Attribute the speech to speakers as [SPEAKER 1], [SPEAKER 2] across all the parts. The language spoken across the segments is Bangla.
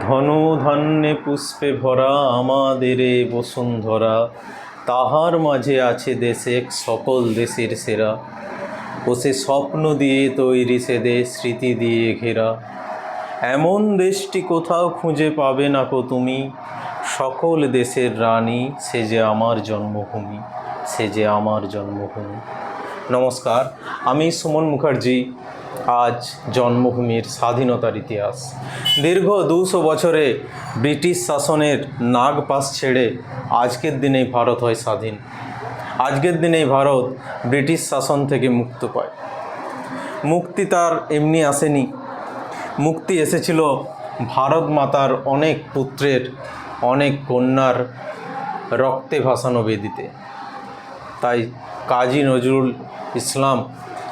[SPEAKER 1] ধনুধান্যে পুষ্পে ভরা আমাদের এ বসুন্ধরা, তাহার মাঝে আছে দেশ এক সকল দেশের সেরা। ও সে স্বপ্ন দিয়ে তৈরি সে দেশ স্মৃতি দিয়ে ঘেরা। এমন দেশটি কোথাও খুঁজে পাবে না কো তুমি, সকল দেশের রানী সে যে আমার জন্মভূমি, সে যে আমার জন্মভূমি। নমস্কার, আমি সুমন মুখার্জি। আজ জন্মভূমির স্বাধীনতার ইতিহাস। দীর্ঘ 200 বছরে ব্রিটিশ শাসনের নাগপাশ ছেড়ে আজকের দিনেই ভারত হয় স্বাধীন। আজকের দিনেই ভারত ব্রিটিশ শাসন থেকে মুক্ত পায়। মুক্তি তার এমনি আসেনি, মুক্তি এসেছিল ভারত মাতার অনেক পুত্রের, অনেক কন্যার রক্তে ভাসানো বেদিতে। তাই কাজী নজরুল ইসলাম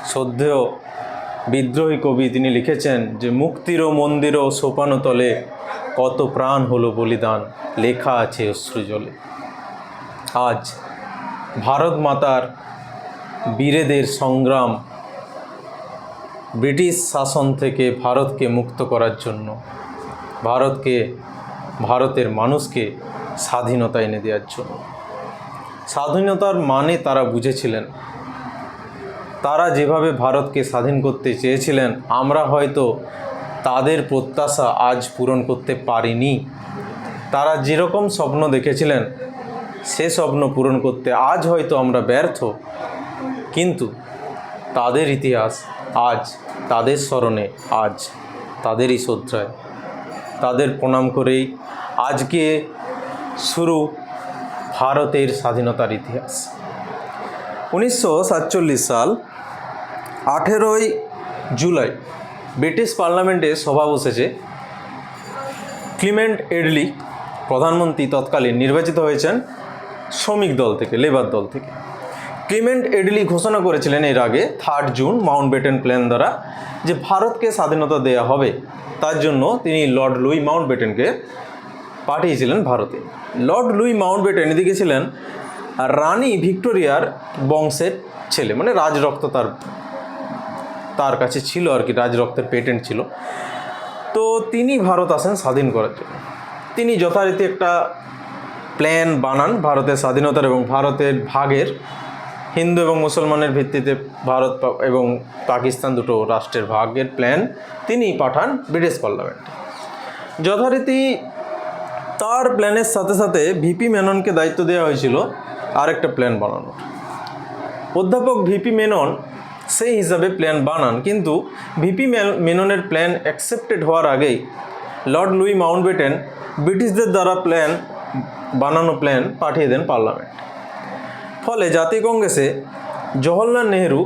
[SPEAKER 1] শ্রদ্ধেয় বিদ্রোহী কবি তিনি লিখেছেন যে মুক্তির মন্দির ও সোপানো তলে কত প্রাণ হলো বলিদান, লেখা আছে অশ্রুজলে। আজ ভারত মাতার বীরেদের সংগ্রাম ব্রিটিশ শাসন থেকে ভারতকে মুক্ত করার জন্য, ভারতের মানুষকে স্বাধীনতা এনে দেওয়ার জন্য। স্বাধীনতার মানে তারা বুঝেছিলেন। তারা যেভাবে ভারতকে স্বাধীন করতে চেয়েছিলেন, আমরা হয়তো তাদের প্রত্যাশা আজ পূরণ করতে পারিনি। তারা যেরকম স্বপ্ন দেখেছিলেন সে স্বপ্ন পূরণ করতে আজ হয়তো আমরা ব্যর্থ, কিন্তু তাদের ইতিহাস আজ, তাদের স্মরণে আজ, তাদেরই শ্রদ্ধায়, তাদের প্রণাম করেই আজকে শুরু ভারতের স্বাধীনতার ইতিহাস। 1947 সাল 18ই জুলাই ব্রিটিশ পার্লামেন্টে সভা বসেছে। ক্লিমেন্ট এডলি প্রধানমন্ত্রী তৎকালীন নির্বাচিত হয়েছেন শ্রমিক দল থেকে, লেবার দল থেকে। ক্লিমেন্ট এডলি ঘোষণা করেছিলেন এর আগে 3 জুন মাউন্টব্যাটেন প্ল্যান দ্বারা যে ভারতকে স্বাধীনতা দেওয়া হবে। তার জন্য তিনি লর্ড লুই মাউন্টব্যাটেনকে পাঠিয়েছিলেন ভারতে। লর্ড লুই মাউন্টব্যাটেন এদিকে ছিলেন রানী ভিক্টোরিয়ার বংশের ছেলে, মানে রাজরক্ত তার কাছে ছিল আর কি, রাজরক্তের পেটেন্ট ছিল। তো তিনি ভারত আসেন স্বাধীন করার জন্য। তিনি যথারীতি একটা প্ল্যান বানান ভারতের স্বাধীনতার এবং ভারতের ভাগের, হিন্দু এবং মুসলমানের ভিত্তিতে ভারত এবং পাকিস্তান দুটো রাষ্ট্রের ভাগের প্ল্যান তিনি পাঠান ব্রিটিশ পার্লামেন্টে। যথারীতি তার প্ল্যানের সাথে সাথে ভিপি মেননকে দায়িত্ব দেওয়া হয়েছিল আরেকটা প্ল্যান বানানোর। অধ্যাপক ভিপি মেনন সেই হিসাবে প্ল্যান বানান, কিন্তু ভিপি মেননের প্ল্যান অ্যাকসেপ্টেড হওয়ার আগেই লর্ড লুই মাউন্টব্যাটেন ব্রিটিশদের দ্বারা বানানো প্ল্যান পাঠিয়ে দেন পার্লামেন্ট। ফলে জাতীয় কংগ্রেসে জওহরলাল নেহেরু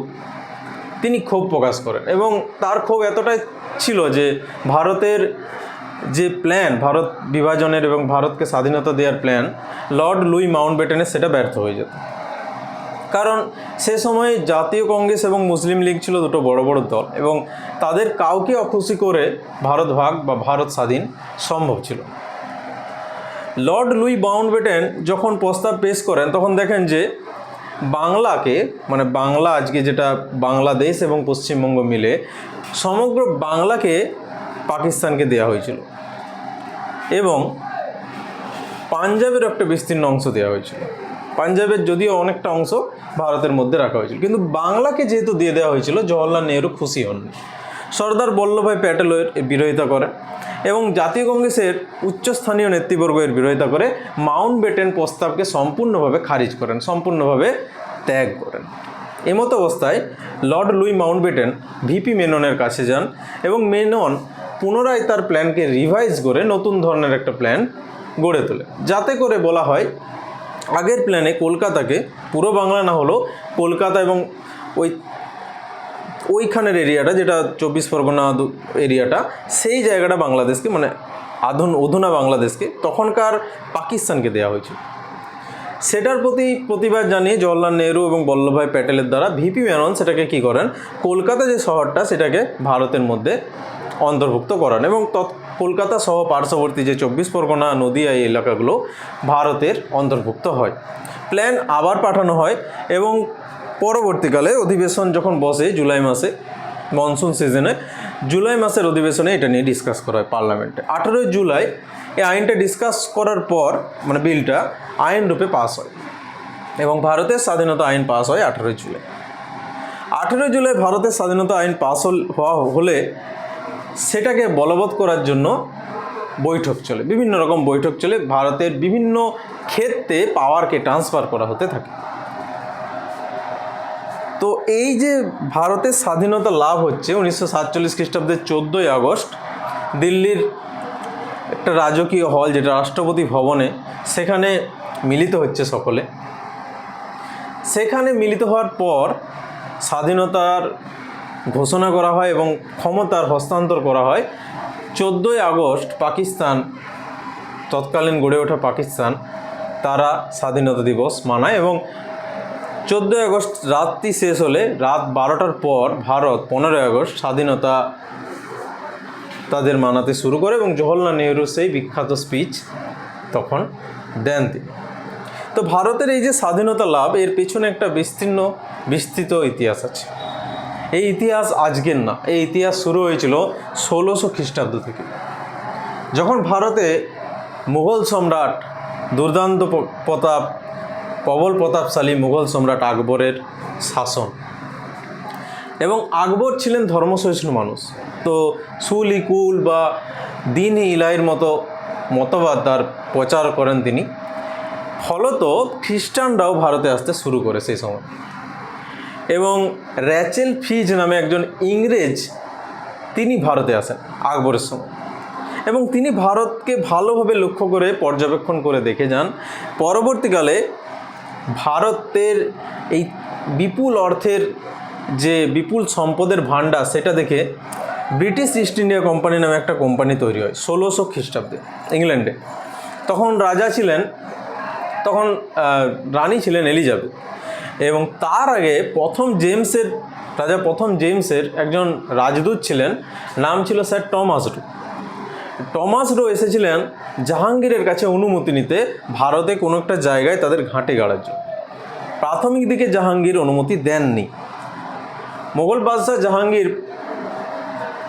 [SPEAKER 1] তিনি ক্ষোভ প্রকাশ করেন, এবং তার ক্ষোভ এতটাই ছিল যে ভারতের যে প্ল্যান, ভারত বিভাজনের এবং ভারতকে স্বাধীনতা দেওয়ার প্ল্যান, লর্ড লুই মাউন্টব্যাটেনের সেটা ব্যর্থ হয়ে যেত। কারণ সে সময় জাতীয় কংগ্রেস এবং মুসলিম লীগ ছিল দুটো বড় বড় দল, এবং তাদের কাউকে অখুশি করে ভারত ভাগ বা ভারত স্বাধীন সম্ভব ছিল। লর্ড লুই মাউন্টব্যাটেন যখন প্রস্তাব পেশ করেন তখন দেখেন যে বাংলাকে, মানে বাংলা আজকে যেটা বাংলাদেশ এবং পশ্চিমবঙ্গ মিলে সমগ্র বাংলাকে পাকিস্তানকে দেওয়া হয়েছিল, এবং পাঞ্জাবের একটা বিস্তীর্ণ অংশ দেওয়া হয়েছিল। পাঞ্জাবের যদিও অনেকটা অংশ ভারতের মধ্যে রাখা হয়েছিল, কিন্তু বাংলাকে যেহেতু দিয়ে দেওয়া হয়েছিল, জওহরলাল নেহেরু খুশি হননি। সর্দার বল্লভভাই প্যাটেল এর বিরোধিতা করেন, এবং জাতীয় কংগ্রেসের উচ্চস্থানীয় নেতৃবর্গ এর বিরোধিতা করে মাউন্টব্যাটেন প্রস্তাবকে সম্পূর্ণভাবে খারিজ করেন, সম্পূর্ণভাবে ত্যাগ করেন। এমতো অবস্থায় লর্ড লুই মাউন্টব্যাটেন ভিপি মেননের কাছে যান, এবং মেনন পুনরায় তার প্ল্যানকে রিভাইজ করে নতুন ধরনের একটা প্ল্যান গড়ে তোলে, যাতে করে বলা হয় আগের প্ল্যানে কলকাতাকে, পুরো বাংলা না হলেও কলকাতা এবং ওইখানের এরিয়াটা, যেটা 24 পরগনা এরিয়াটা, সেই জায়গাটা বাংলাদেশকে, মানে অধুনা বাংলাদেশকে তখনকার পাকিস্তানকে দেওয়া হয়েছিল। সেটার প্রতি প্রতিবাদ জানিয়ে জওহরলাল নেহেরু এবং বল্লভভাই প্যাটেলের দ্বারা ভিপি মেনন সেটাকে কী করেন, কলকাতা যে শহরটা সেটাকে ভারতের মধ্যে অন্তর্ভুক্ত করান, এবং কলকাতা সহ পার্শ্ববর্তী যে 24 পরগনা, নদিয়া, এই এলাকাগুলো ভারতের অন্তর্ভুক্ত হয়। প্ল্যান আবার পাঠানো হয়, এবং পরবর্তীকালে অধিবেশন যখন বসে জুলাই মাসে, মনসুন সিজনে জুলাই মাসের অধিবেশনে এটা নিয়ে ডিসকাস করা হয় পার্লামেন্টে। 18 জুলাই এই আইনটা ডিসকাস করার পর মানে বিলটা আইন রূপে পাস হয় এবং ভারতের স্বাধীনতা আইন পাস হয় 18 জুলাই। 18 জুলাই ভারতের স্বাধীনতা আইন পাস হলে সেটাকে বলবৎ করার জন্য বৈঠক চলে, বিভিন্ন রকম বৈঠক চলে, ভারতের বিভিন্ন ক্ষেত্রে পাওয়ারকে ট্রান্সফার করা হতে থাকে। তো এই যে ভারতের স্বাধীনতা লাভ হচ্ছে 1947 খ্রিস্টাব্দের 14ই আগস্ট দিল্লির একটা রাজকীয় হল যেটা রাষ্ট্রপতি ভবনে, সেখানে মিলিত হচ্ছে সকলে। সেখানে মিলিত হওয়ার পর স্বাধীনতার ঘোষণা করা হয় এবং ক্ষমতার হস্তান্তর করা হয়। 14ই আগস্ট পাকিস্তান, তৎকালীন গড়ে ওঠা পাকিস্তান, তারা স্বাধীনতা দিবস মানায় এবং 14ই আগস্ট রাতটি শেষ হলে রাত 12টার পর ভারত 15ই আগস্ট স্বাধীনতা তাদের মানাতে শুরু করে এবং জওহরলাল নেহরু সেই বিখ্যাত স্পিচ তখন দেন তিনি। তো ভারতের এই যে স্বাধীনতা লাভ, এর পেছনে একটা বিস্তৃত ইতিহাস আছে। এই ইতিহাস আজকের না, এই ইতিহাস শুরু হয়েছিল 1600 খ্রিস্টাব্দ থেকে, যখন ভারতে মুঘল সম্রাট দুর্দান্ত প্রবল প্রতাপশালী মুঘল সম্রাট আকবরের শাসন। এবং আকবর ছিলেন ধর্মসহিষ্ণু মানুষ, তো সুলি কুল বা দিন ইলাহির মতো মতবাদ তার প্রচার করেন তিনি। ফলত খ্রিস্টানরাও ভারতে আসতে শুরু করে সেই সময়। এবং র্যাচেল ফিজ নামে একজন ইংরেজ, তিনি ভারতে আসেন আকবরের সময় এবং তিনি ভারতকে ভালোভাবে লক্ষ্য করে পর্যবেক্ষণ করে দেখে যান। পরবর্তীকালে ভারতের এই বিপুল অর্থের যে বিপুল সম্পদের ভাণ্ডার, সেটা দেখে ব্রিটিশ ইস্ট ইন্ডিয়া কোম্পানি নামে একটা কোম্পানি তৈরি হয় 1600 খ্রিস্টাব্দে ইংল্যান্ডে। তখন রানী ছিলেন এলিজাবেথ এবং তার আগে রাজা প্রথম জেমসের একজন রাজদূত ছিলেন, নাম ছিল স্যার টমাস রো এসেছিলেন জাহাঙ্গীরের কাছে অনুমতি নিতে ভারতে কোনো একটা জায়গায় তাদের ঘাঁটে গাড়ার জন্য। প্রাথমিক দিকে জাহাঙ্গীর অনুমতি দেননি। মোগল বাদশাহ জাহাঙ্গীর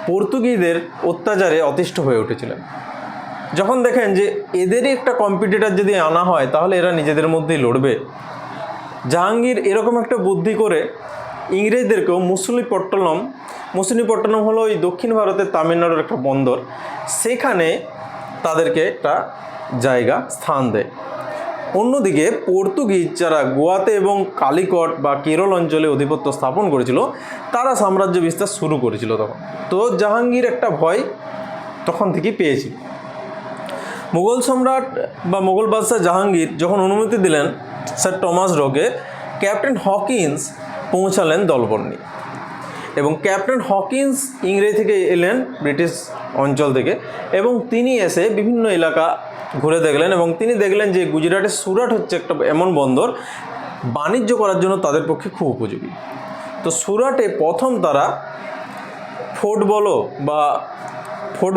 [SPEAKER 1] পর্তুগিজদের অত্যাচারে অতিষ্ঠ হয়ে উঠেছিলেন। যখন দেখেন যে এদেরই একটা কম্পিটিটর যদি আনা হয় তাহলে এরা নিজেদের মধ্যেই লড়বে, জাহাঙ্গীর এরকম একটা বুদ্ধি করে ইংরেজদেরকেও মুসলিপট্টনম হলো ওই দক্ষিণ ভারতের তামিলনাড়ুর একটা বন্দর, সেখানে তাদেরকে একটা স্থান দেয়। অন্যদিকে পর্তুগিজ যারা গোয়াতে এবং কালিকট বা কেরল অঞ্চলে আধিপত্য স্থাপন করেছিল, তারা সাম্রাজ্য বিস্তার শুরু করেছিল তখন। তো জাহাঙ্গীর একটা ভয় তখন থেকেই পেয়েছিল। মুঘল সম্রাট বা মুঘল বাদশাহ জাহাঙ্গীর যখন অনুমতি দিলেন স্যার টমাস রোকে, ক্যাপ্টেন হকিন্স পৌঁছালেন দলবল নিয়ে এবং ক্যাপ্টেন হকিন্স ইংরেজ থেকে এলেন ব্রিটিশ অঞ্চল থেকে এবং তিনি এসে বিভিন্ন এলাকা ঘুরে দেখলেন এবং তিনি দেখলেন যে গুজরাটের সুরাট হচ্ছে একটা এমন বন্দর বাণিজ্য করার জন্য তাদের পক্ষে খুব উপযোগী। তো সুরাটে প্রথম তারা ফোর্ট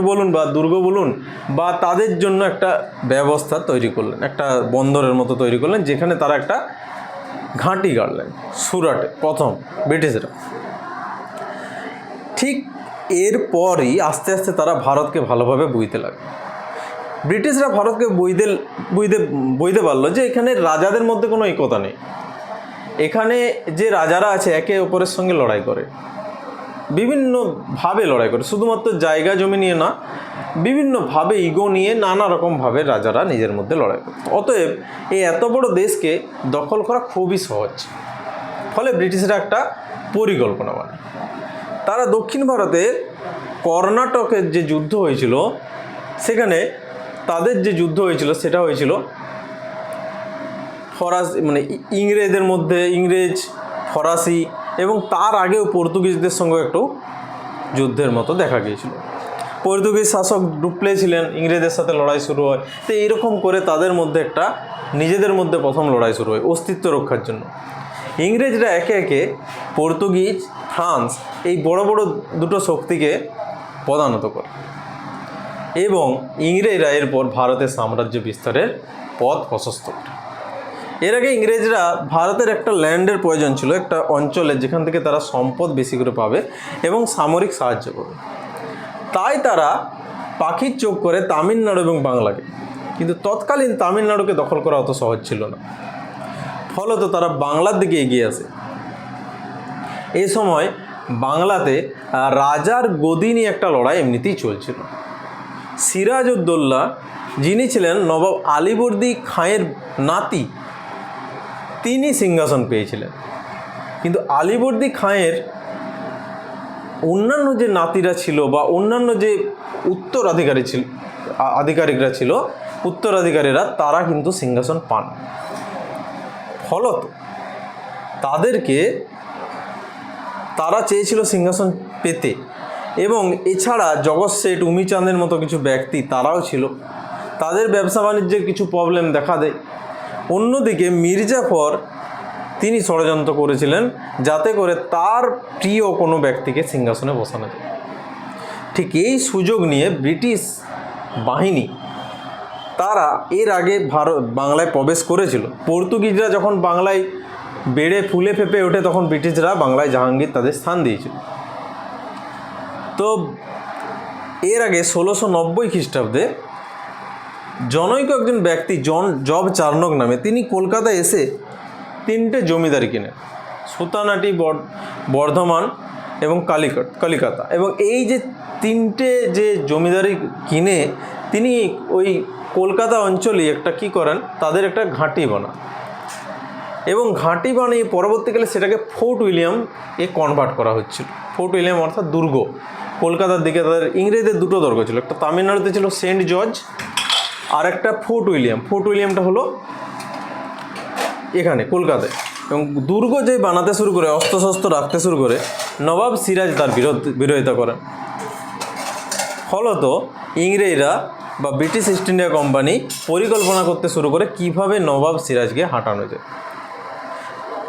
[SPEAKER 1] বলুন বা দুর্গ বলুন বা তাদের জন্য একটা ব্যবস্থা তৈরি করলেন, একটা বন্দরের মতো তৈরি করলেন, যেখানে তারা একটা ঘাঁটি গাড়লেন সুরাটে প্রথম ব্রিটিশরা। ঠিক এরপরই আস্তে আস্তে তারা ভারতকে ভালোভাবে বুঝতে লাগে। ব্রিটিশরা ভারতকে বুঝতে পারলো যে এখানে রাজাদের মধ্যে কোনো একতা নেই, এখানে যে রাজারা আছে একে অপরের সঙ্গে লড়াই করে, বিভিন্নভাবে লড়াই করে, শুধুমাত্র জায়গা জমি নিয়ে না, বিভিন্নভাবে ইগো নিয়ে নানা রকমভাবে রাজারা নিজের মধ্যে লড়াই করে। অতএব এই এত বড় দেশকে দখল করা খুবই সহজ। ফলে ব্রিটিশরা একটা পরিকল্পনা বানায়। তারা দক্ষিণ ভারতে কর্ণাটকের যে যুদ্ধ হয়েছিল, সেখানে তাদের যে যুদ্ধ হয়েছিল সেটা হয়েছিল ইংরেজদের মধ্যে, ইংরেজ ফরাসি এবং তার আগেও পর্তুগিজদের সঙ্গে একটু যুদ্ধের মতো দেখা গিয়েছিল। পর্তুগিজ শাসক ডুপ্লে ছিলেন, ইংরেজদের সাথে লড়াই শুরু হয়। তো এইরকম করে তাদের মধ্যে নিজেদের মধ্যে প্রথম লড়াই শুরু হয় অস্তিত্ব রক্ষার জন্য। ইংরেজরা একে একে পর্তুগিজ, ফ্রান্স এই বড় বড় দুটো শক্তিকে পদানত করে এবং ইংরেজরা এরপর ভারতের সাম্রাজ্য বিস্তারের পথ প্রশস্ত করে এর আগে ইংরেজরা ভারতের একটা ল্যান্ডের প্রয়োজন ছিল, একটা অঞ্চলের, যেখান থেকে তারা সম্পদ বেশি করে পাবে এবং সামরিক সাহায্য করবে। তাই তারা পাখির চোখ করে তামিলনাড়ু এবং বাংলাকে, কিন্তু তৎকালীন তামিলনাড়ুকে দখল করা অত সহজ ছিল না, ফলত তারা বাংলার দিকে এগিয়ে আসে। এই সময় বাংলাতে রাজার গদি নিয়ে একটা লড়াই এমনিতেই চলছিল। সিরাজউদ্দৌলা, যিনি ছিলেন নবাব আলীবর্দী খাঁয়ের নাতি, তিনি সিংহাসন পেয়েছিলেন। কিন্তু আলীবর্দী খাঁয়ের অন্যান্য যে নাতিরা ছিল বা অন্যান্য যে আধিকারিকরা ছিল, উত্তরাধিকারীরা, তারা কিন্তু সিংহাসন পান। ফলত তারা চেয়েছিল সিংহাসন পেতে, এবং এছাড়া জগৎ শেঠ, উমিচাঁদের মতো কিছু ব্যক্তি তারাও ছিল, তাদের ব্যবসা বাণিজ্যের কিছু প্রবলেম দেখা দেয়। অন্যদিকে মির্জাফর, তিনি ষড়যন্ত্র করেছিলেন যাতে করে তার প্রিয় কোনো ব্যক্তিকে সিংহাসনে বসানো যায়। ঠিক এই সুযোগ নিয়ে ব্রিটিশ বাহিনী, তারা এর আগে বাংলায় প্রবেশ করেছিল। পর্তুগিজরা যখন বাংলায় বেড়ে ফুলে ফেঁপে ওঠে, তখন ব্রিটিশরা বাংলায় জাহাঙ্গীর তাদের স্থান দিয়েছিল। তো এর আগে 1690 খ্রিস্টাব্দে জনৈক একজন ব্যক্তি জব চার্নক নামে, তিনি কলকাতায় এসে 3টে জমিদারি কিনেন, সুতানাটি, বর্ধমান এবং কলিকাতা। এবং এই যে 3টে যে জমিদারি কিনে, তিনি ওই কলকাতা অঞ্চলে একটা কী করেন, তাদের একটা ঘাঁটি বানান, এবং ঘাঁটি বানিয়ে পরবর্তীকালে সেটাকে ফোর্ট উইলিয়াম কনভার্ট করা হচ্ছিল। ফোর্ট উইলিয়াম অর্থাৎ দুর্গ। কলকাতার দিকে তাদের ইংরেজদের দুটো দুর্গ ছিল, একটা তামিলনাড়ুতে ছিল সেন্ট জর্জ, আর একটা ফোর্ট উইলিয়াম। ফোর্ট উইলিয়ামটা হলো এখানে কলকাতায়। এবং দুর্গ যে বানাতে শুরু করে, অস্ত্রশস্ত্র রাখতে শুরু করে, নবাব সিরাজ তার বিরোধিতা করেন। ফলত ইংরেজরা বা ব্রিটিশ ইস্ট ইন্ডিয়া কোম্পানি পরিকল্পনা করতে শুরু করে কীভাবে নবাব সিরাজকে হাঁটানো যায়।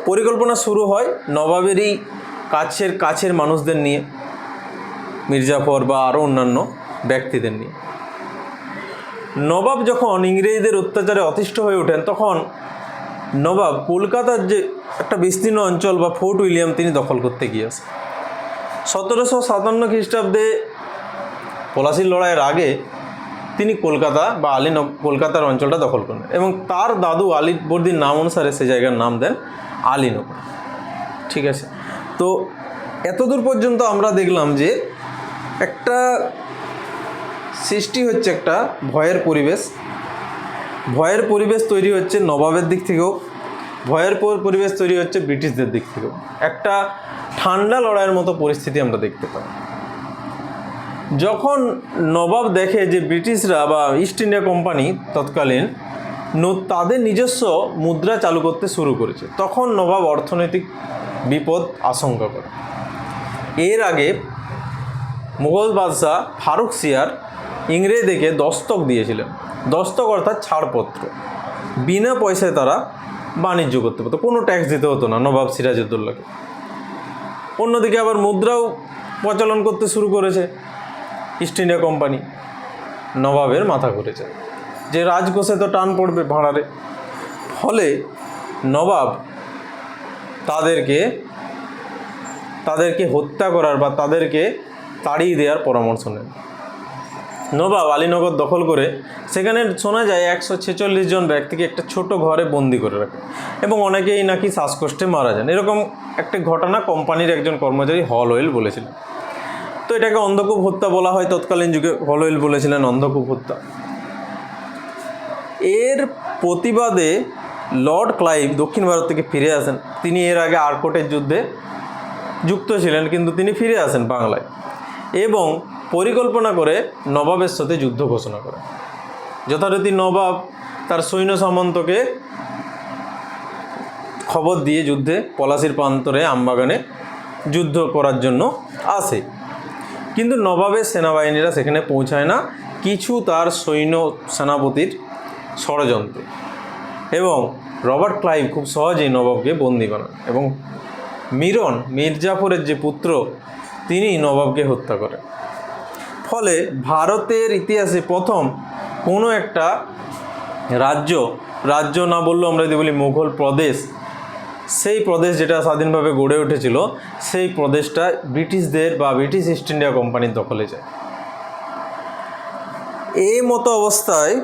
[SPEAKER 1] পরিকল্পনা শুরু হয় নবাবেরই কাছের মানুষদের নিয়ে, মির্জাফর বা আরও অন্যান্য ব্যক্তিদের নিয়ে। নবাব যখন ইংরেজদের অত্যাচারে অতিষ্ঠ হয়ে ওঠেন, তখন নবাব কলকাতার যে একটা বিস্তীর্ণ অঞ্চল বা ফোর্ট উইলিয়াম তিনি দখল করতে গিয়েছে। 1757 খ্রিস্টাব্দে পলাশির লড়াইয়ের আগে তিনি কলকাতা বা কলকাতার অঞ্চলটা দখল করেন, এবং তার দাদু আলীবর্দীর নাম অনুসারে সে জায়গার নাম দেন আলীনগর। ঠিক আছে, তো এতদূর পর্যন্ত আমরা দেখলাম যে একটা সৃষ্টি হচ্ছে, একটা ভয়ের পরিবেশ তৈরি হচ্ছে নবাবের দিক থেকেও, ভয়ের পরিবেশ তৈরি হচ্ছে ব্রিটিশদের দিক থেকেও। একটা ঠান্ডা লড়াইয়ের মতো পরিস্থিতি আমরা দেখতে পাই। যখন নবাব দেখে যে ব্রিটিশরা বা ইস্ট ইন্ডিয়া কোম্পানি তৎকালীন তাদের নিজস্ব মুদ্রা চালু করতে শুরু করেছে, তখন নবাব অর্থনৈতিক বিপদ আশঙ্কা করে। এর আগে মুঘল বাদশাহ ফারুক সিয়ার ইংরেজদেরকে দস্তক দিয়েছিলেন। দস্তক অর্থাৎ ছাড়পত্র, বিনা পয়সায় তারা বাণিজ্য করতে পারতো, কোনো ট্যাক্স দিতে হতো না নবাব সিরাজউদ্দৌলাকে। অন্যদিকে আবার মুদ্রাও প্রচলন করতে শুরু করেছে ইস্ট ইন্ডিয়া কোম্পানি। নবাবের মাথা ঘুরেছে যে রাজকোষে তো টান পড়বে ভাড়ারে, ফলে নবাব তাদেরকে হত্যা করার বা তাদেরকে তাড়িয়ে দেওয়ার পরামর্শ নেন। নবাব আলীনগর দখল করে সেখানে শোনা যায় 146 জন ব্যক্তিকে একটা ছোট ঘরে বন্দি করে রাখে, এবং অনেকেই নাকি শ্বাসকষ্টে মারা যান। এরকম একটা ঘটনা কোম্পানির একজন কর্মচারী হলওয়েল বলেছিলেন। তো এটাকে অন্ধকূপ হত্যা বলা হয়, তৎকালীন যুগে হলওয়েল বলেছিলেন অন্ধকূপ হত্যা। এর প্রতিবাদে লর্ড ক্লাইভ দক্ষিণ ভারত থেকে ফিরে আসেন। তিনি এর আগে আরকোটের যুদ্ধে যুক্ত ছিলেন, কিন্তু তিনি ফিরে আসেন বাংলায় এবং পরিকল্পনা করে নবাবের সাথে যুদ্ধ ঘোষণা করেন। যথারীতি নবাব তার সৈন্য সামন্তকে খবর দিয়ে যুদ্ধে পলাশির প্রান্তরে আমবাগানে যুদ্ধ করার জন্য আসে, কিন্তু নবাবের সেনাবাহিনীরা সেখানে পৌঁছায় না, কিছু তার সৈন্য সেনাপতির ষড়যন্ত্রে, এবং রবার্ট ক্লাইভ খুব সহজেই নবাবকে বন্দি বানান, এবং মির্জাফরের যে পুত্র তিনি নবাবকে হত্যা করেন। ফলে ভারতের ইতিহাসে প্রথম কোনো একটা রাজ্য রাজ্য না বললেও আমরা যদি বলি মুঘল প্রদেশ, সেই প্রদেশ যেটা স্বাধীনভাবে গড়ে উঠেছিল, সেই প্রদেশটা ব্রিটিশদের বা ব্রিটিশ ইস্ট ইন্ডিয়া কোম্পানির দখলে যায়। এই মতো অবস্থায়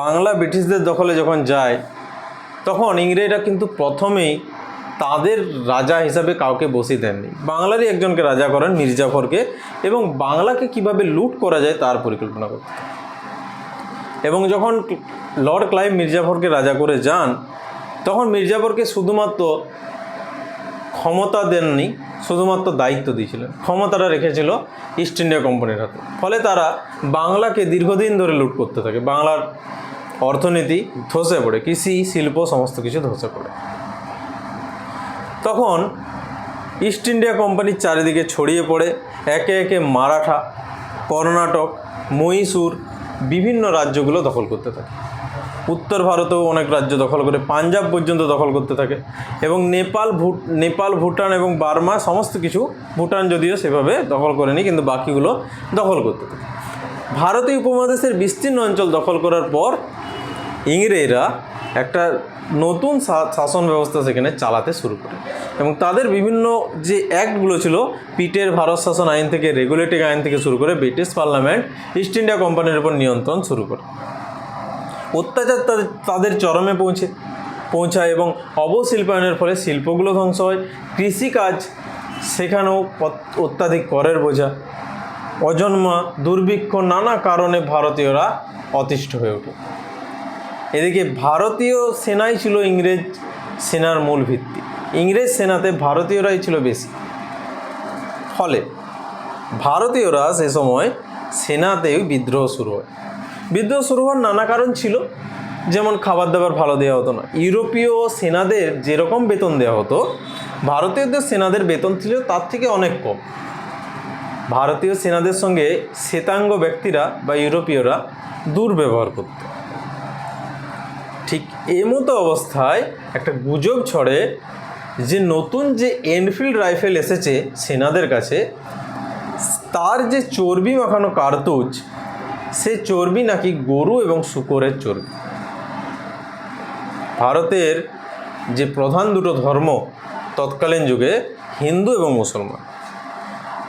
[SPEAKER 1] বাংলা ব্রিটিশদের দখলে যখন যায়, তখন ইংরেজরা কিন্তু প্রথমেই তাদের রাজা হিসাবে কাউকে বসিয়ে দেননি। বাংলারই একজনকে রাজা করেন, মির্জাফরকে, এবং বাংলাকে কিভাবে লুট করা যায় তার পরিকল্পনা করতে। এবং যখন লর্ড ক্লাইভ মির্জাফরকে রাজা করে যান, তখন মির্জাফরকে শুধুমাত্র ক্ষমতা দেননি, শুধুমাত্র দায়িত্ব দিয়েছিলেন। ক্ষমতাটা রেখেছিল ইস্ট ইন্ডিয়া কোম্পানির হাতে। ফলে তারা বাংলাকে দীর্ঘদিন ধরে লুট করতে থাকে। বাংলার অর্থনীতি ধসে পড়ে, কৃষি, শিল্প সমস্ত কিছু ধসে পড়ে। তখন ইস্ট ইন্ডিয়া কোম্পানির চারিদিকে ছড়িয়ে পড়ে একে একে মারাঠা, কর্ণাটক, মহীশূর বিভিন্ন রাজ্যগুলো দখল করতে থাকে। উত্তর ভারতেও অনেক রাজ্য দখল করে, পাঞ্জাব পর্যন্ত দখল করতে থাকে, এবং নেপাল, ভুটান এবং বার্মা সমস্ত কিছু, ভুটান যদিও সেভাবে দখল করেনি, কিন্তু বাকিগুলো দখল করতে থাকে। ভারতীয় উপমহাদেশের বিস্তীর্ণ অঞ্চল দখল করার পর ইংরেজরা একটা নতুন শাসন ব্যবস্থা সেখানে চালাতে শুরু করে, এবং তাদের বিভিন্ন যে অ্যাক্টগুলো ছিল, পিটের ভারত শাসন আইন থেকে রেগুলেটিং আইন থেকে শুরু করে ব্রিটিশ পার্লামেন্ট ইস্ট ইন্ডিয়া কোম্পানির উপর নিয়ন্ত্রণ শুরু করে। অত্যাচার তাদের চরমে পৌঁছায় এবং অবশিল্পায়নের ফলে শিল্পগুলো ধ্বংস হয়। কৃষিকাজ সেখানেও অত্যাধিক করের বোঝা, অজন্মা, দুর্ভিক্ষ, নানা কারণে ভারতীয়রা অতিষ্ঠ হয়ে ওঠে। এদিকে ভারতীয় সেনাই ছিল ইংরেজ সেনার মূল ভিত্তি। ইংরেজ সেনাতে ভারতীয়রাই ছিল বেশি। ফলে ভারতীয়রা সে সময় সেনাতেই বিদ্রোহ শুরু হয়। বিদ্রোহ শুরু হওয়ার নানা কারণ ছিল, যেমন খাবার দাবার ভালো দেওয়া হতো না। ইউরোপীয় সেনাদের যেরকম বেতন দেওয়া হতো, ভারতীয়দের সেনাদের বেতন ছিল তার থেকে অনেক কম। ভারতীয় সেনাদের সঙ্গে শ্বেতাঙ্গ ব্যক্তিরা বা ইউরোপীয়রা দুর্ব্যবহার করত। ঠিক এমতো অবস্থায় একটা গুজব ছড়ে যে নতুন যে এনফিল্ড রাইফেল এসেছে সেনাদের কাছে, তার যে চর্বি মাখানো কার্তুজ, সে চর্বি নাকি গরু এবং শূকরের চর্বি। ভারতের যে প্রধান দুটো ধর্ম তৎকালীন যুগে, হিন্দু এবং মুসলমান,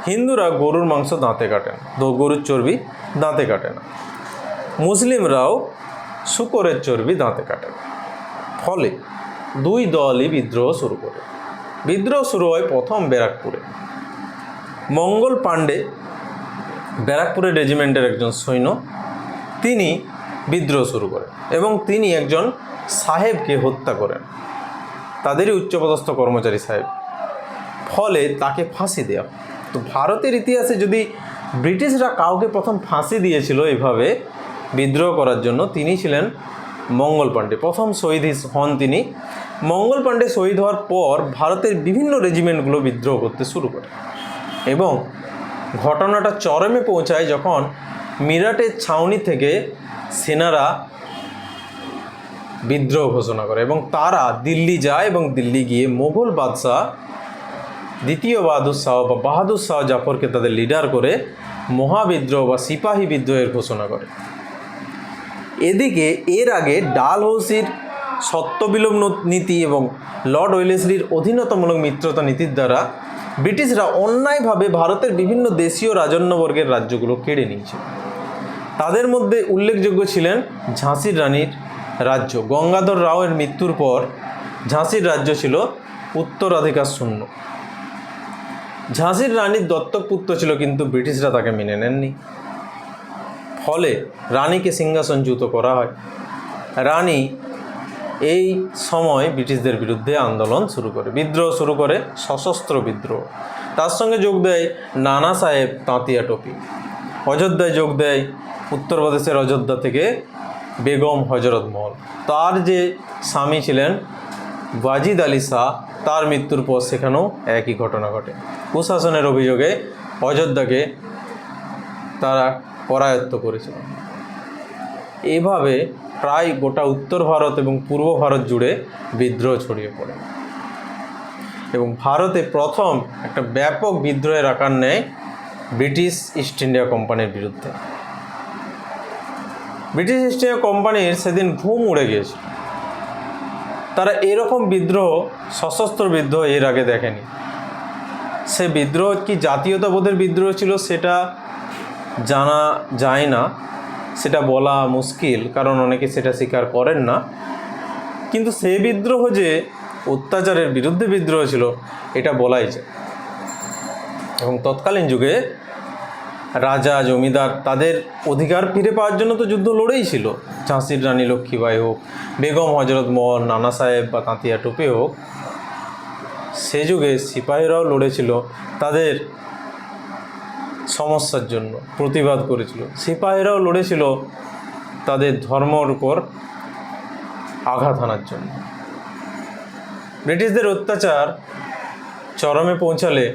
[SPEAKER 1] হিন্দুরা গরুর মাংস দাঁতে কাটে না, গরুর চর্বি দাঁতে কাটে না। মুসলিমরাও শূকরের চর্বি দাঁতে কাটে না। ফলে দুই দলই বিদ্রোহ শুরু করে। বিদ্রোহ শুরু হয় প্রথম ব্যারাকপুরে। মঙ্গল পাণ্ডে ব্যারাকপুরের রেজিমেন্টের একজন সৈন্য, তিনি বিদ্রোহ শুরু করেন এবং তিনি একজন সাহেবকে হত্যা করেন, তাদেরই উচ্চপদস্থ কর্মচারী সাহেব। ফলে তাকে ফাঁসি দেওয়া। তো ভারতের ইতিহাসে যদি ব্রিটিশরা কাউকে প্রথম ফাঁসি দিয়েছিল এভাবে বিদ্রোহ করার জন্য, তিনি ছিলেন মঙ্গল পাণ্ডে। প্রথম শহীদ হন তিনি। মঙ্গল পাণ্ডে শহীদ হওয়ার পর ভারতের বিভিন্ন রেজিমেন্টগুলো বিদ্রোহ করতে শুরু করে, এবং ঘটনাটা চরমে পৌঁছায় যখন মিরাটের ছাউনি থেকে সেনারা বিদ্রোহ ঘোষণা করে এবং তারা দিল্লি যায়, এবং দিল্লি গিয়ে মোগল বাদশাহ দ্বিতীয় বাহাদুর শাহ বা বাহাদুর শাহ জাফরকে তাদের লিডার করে মহাবিদ্রোহ বা সিপাহী বিদ্রোহের ঘোষণা করে। এদিকে এর আগে ডালহৌসির সত্যবিলোপ নীতি এবং লর্ড ওয়েলেসলির অধীনতামূলক মিত্রতা নীতির দ্বারা ব্রিটিশরা অন্যায়ভাবে ভারতের বিভিন্ন দেশীয় রাজন্যবর্গের রাজ্যগুলো কেড়ে নিয়েছে। তাদের মধ্যে উল্লেখযোগ্য ছিলেন ঝাঁসির রানীর রাজ্য। গঙ্গাধর রাওয়ের মৃত্যুর পর ঝাঁসির রাজ্য ছিল উত্তরাধিকার শূন্য। ঝাঁসির রানীর দত্তক পুত্র ছিল, কিন্তু ব্রিটিশরা তাকে মেনে নেননি। ফলে রানীকে সিংহাসনচ্যুত করা হয়। রানী এই সময় ব্রিটিশদের বিরুদ্ধে আন্দোলন শুরু করে, বিদ্রোহ শুরু করে, সশস্ত্র বিদ্রোহ। তার সঙ্গে যোগ দেয় নানা সাহেব তাঁতিয়া টোপি। অযোধ্যায় যোগ দেয় উত্তরপ্রদেশের অযোধ্যা থেকে বেগম হজরত মহল। তার যে স্বামী ছিলেন ওয়াজিদ আলী শাহ, তার মৃত্যুর পর সেখানেও একই ঘটনা ঘটে। কুশাসনের অভিযোগে অযোধ্যাকে তারা করায়ত্ত করেছিল। এভাবে প্রায় গোটা উত্তর ভারত এবং পূর্ব ভারত জুড়ে বিদ্রোহ ছড়িয়ে পড়ে, এবং ভারতে প্রথম একটা ব্যাপক বিদ্রোহের আকার নেয় ব্রিটিশ ইস্ট ইন্ডিয়া কোম্পানির বিরুদ্ধে। ব্রিটিশ ইস্ট ইন্ডিয়া কোম্পানির সেদিন ঘুম উড়ে গিয়েছিল। তারা এরকম বিদ্রোহ, সশস্ত্র বিদ্রোহ এর আগে দেখেনি। সে বিদ্রোহ কি জাতীয়তাবোধের বিদ্রোহ ছিল সেটা জানা যায় না, সেটা বলা মুশকিল, কারণ অনেকে সেটা স্বীকার করেন না। কিন্তু সে বিদ্রোহ যে অত্যাচারের বিরুদ্ধে বিদ্রোহ ছিল এটা বলাই যায়। এবং তৎকালীন যুগে রাজা, জমিদার তাদের অধিকার ফিরে পাওয়ার জন্য তো যুদ্ধ লড়েই ছিল। ঝাঁসির রানী লক্ষ্মীবাই হোক, বেগম হজরত মহল, নানা সাহেব বা তাঁতিয়া টুপে হোক, সে যুগে সিপাহীরাও লড়েছিল তাদের সমস্যার জন্য, প্রতিবাদ করেছিল। সিপাহীরাও লড়েছিল তাদের ধর্মর উপর আঘাত হানার জন্য। ব্রিটিশদের অত্যাচার চরমে পৌঁছালে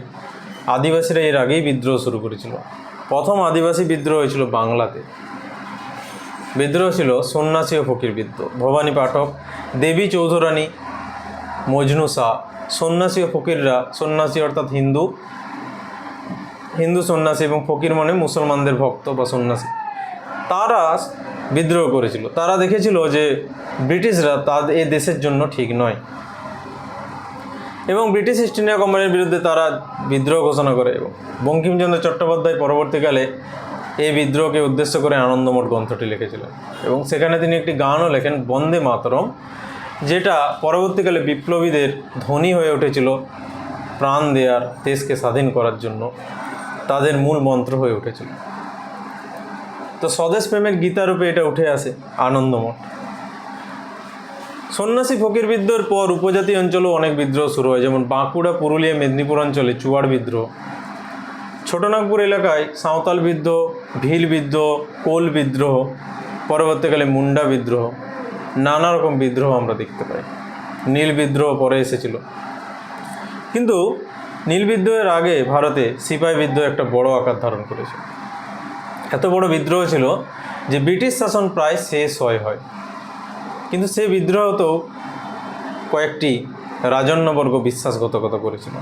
[SPEAKER 1] আদিবাসীরা এর আগেই বিদ্রোহ শুরু করেছিল। প্রথম আদিবাসী বিদ্রোহ হয়েছিল বাংলাতে। বিদ্রোহ ছিল সন্ন্যাসী ও ফকির বিদ্রোহ। ভবানী পাঠক, দেবী চৌধুরানী, মজনু শাহ, সন্ন্যাসী ও ফকিররা, সন্ন্যাসী অর্থাৎ হিন্দু সন্ন্যাসী এবং ফকির মানে মুসলমানদের ভক্ত বা সন্ন্যাসী, তারা বিদ্রোহ করেছিল। তারা দেখেছিল যে ব্রিটিশরা তাদের এই দেশের জন্য ঠিক নয়, এবং ব্রিটিশ ইস্ট ইন্ডিয়া কোম্পানির বিরুদ্ধে তারা বিদ্রোহ ঘোষণা করে। এবং বঙ্কিমচন্দ্র চট্টোপাধ্যায় পরবর্তীকালে এই বিদ্রোহকে উদ্দেশ্য করে আনন্দমঠ গ্রন্থটি লিখেছিলেন, এবং সেখানে তিনি একটি গানও লেখেন, বন্দে মাতরম, যেটা পরবর্তীকালে বিপ্লবীদের ধ্বনি হয়ে উঠেছিল প্রাণ দেয়ার, দেশকে স্বাধীন করার জন্য তাদের মূল মন্ত্র হয়ে উঠেছিল। তো স্বদেশ প্রেমের গীতারূপে এটা উঠে আসে আনন্দমঠ। সন্ন্যাসী ফকির বিদ্রোহের পর উপজাতি অঞ্চলেও অনেক বিদ্রোহ শুরু হয়, যেমন বাঁকুড়া, পুরুলিয়া, মেদিনীপুর অঞ্চলে চুয়াড় বিদ্রোহ, ছোটনাগপুর এলাকায় সাঁওতাল বিদ্রোহ, ভিল বিদ্রোহ, কোল বিদ্রোহ, পরবর্তীকালে মুন্ডা বিদ্রোহ, নানা রকম বিদ্রোহ আমরা দেখতে পাই। নীল বিদ্রোহ পরে এসেছিল। কিন্তু নীল বিদ্রোহের আগে ভারতে সিপাহী বিদ্রোহ একটা বড় আকার ধারণ করেছে। এত বড় বিদ্রোহ ছিল যে ব্রিটিশ শাসন প্রায় শেষ হয়। কিন্তু সেই বিদ্রোহতেও কয়েকটি রাজন্যবর্গ বিশ্বাসঘাতকতা করেছিল।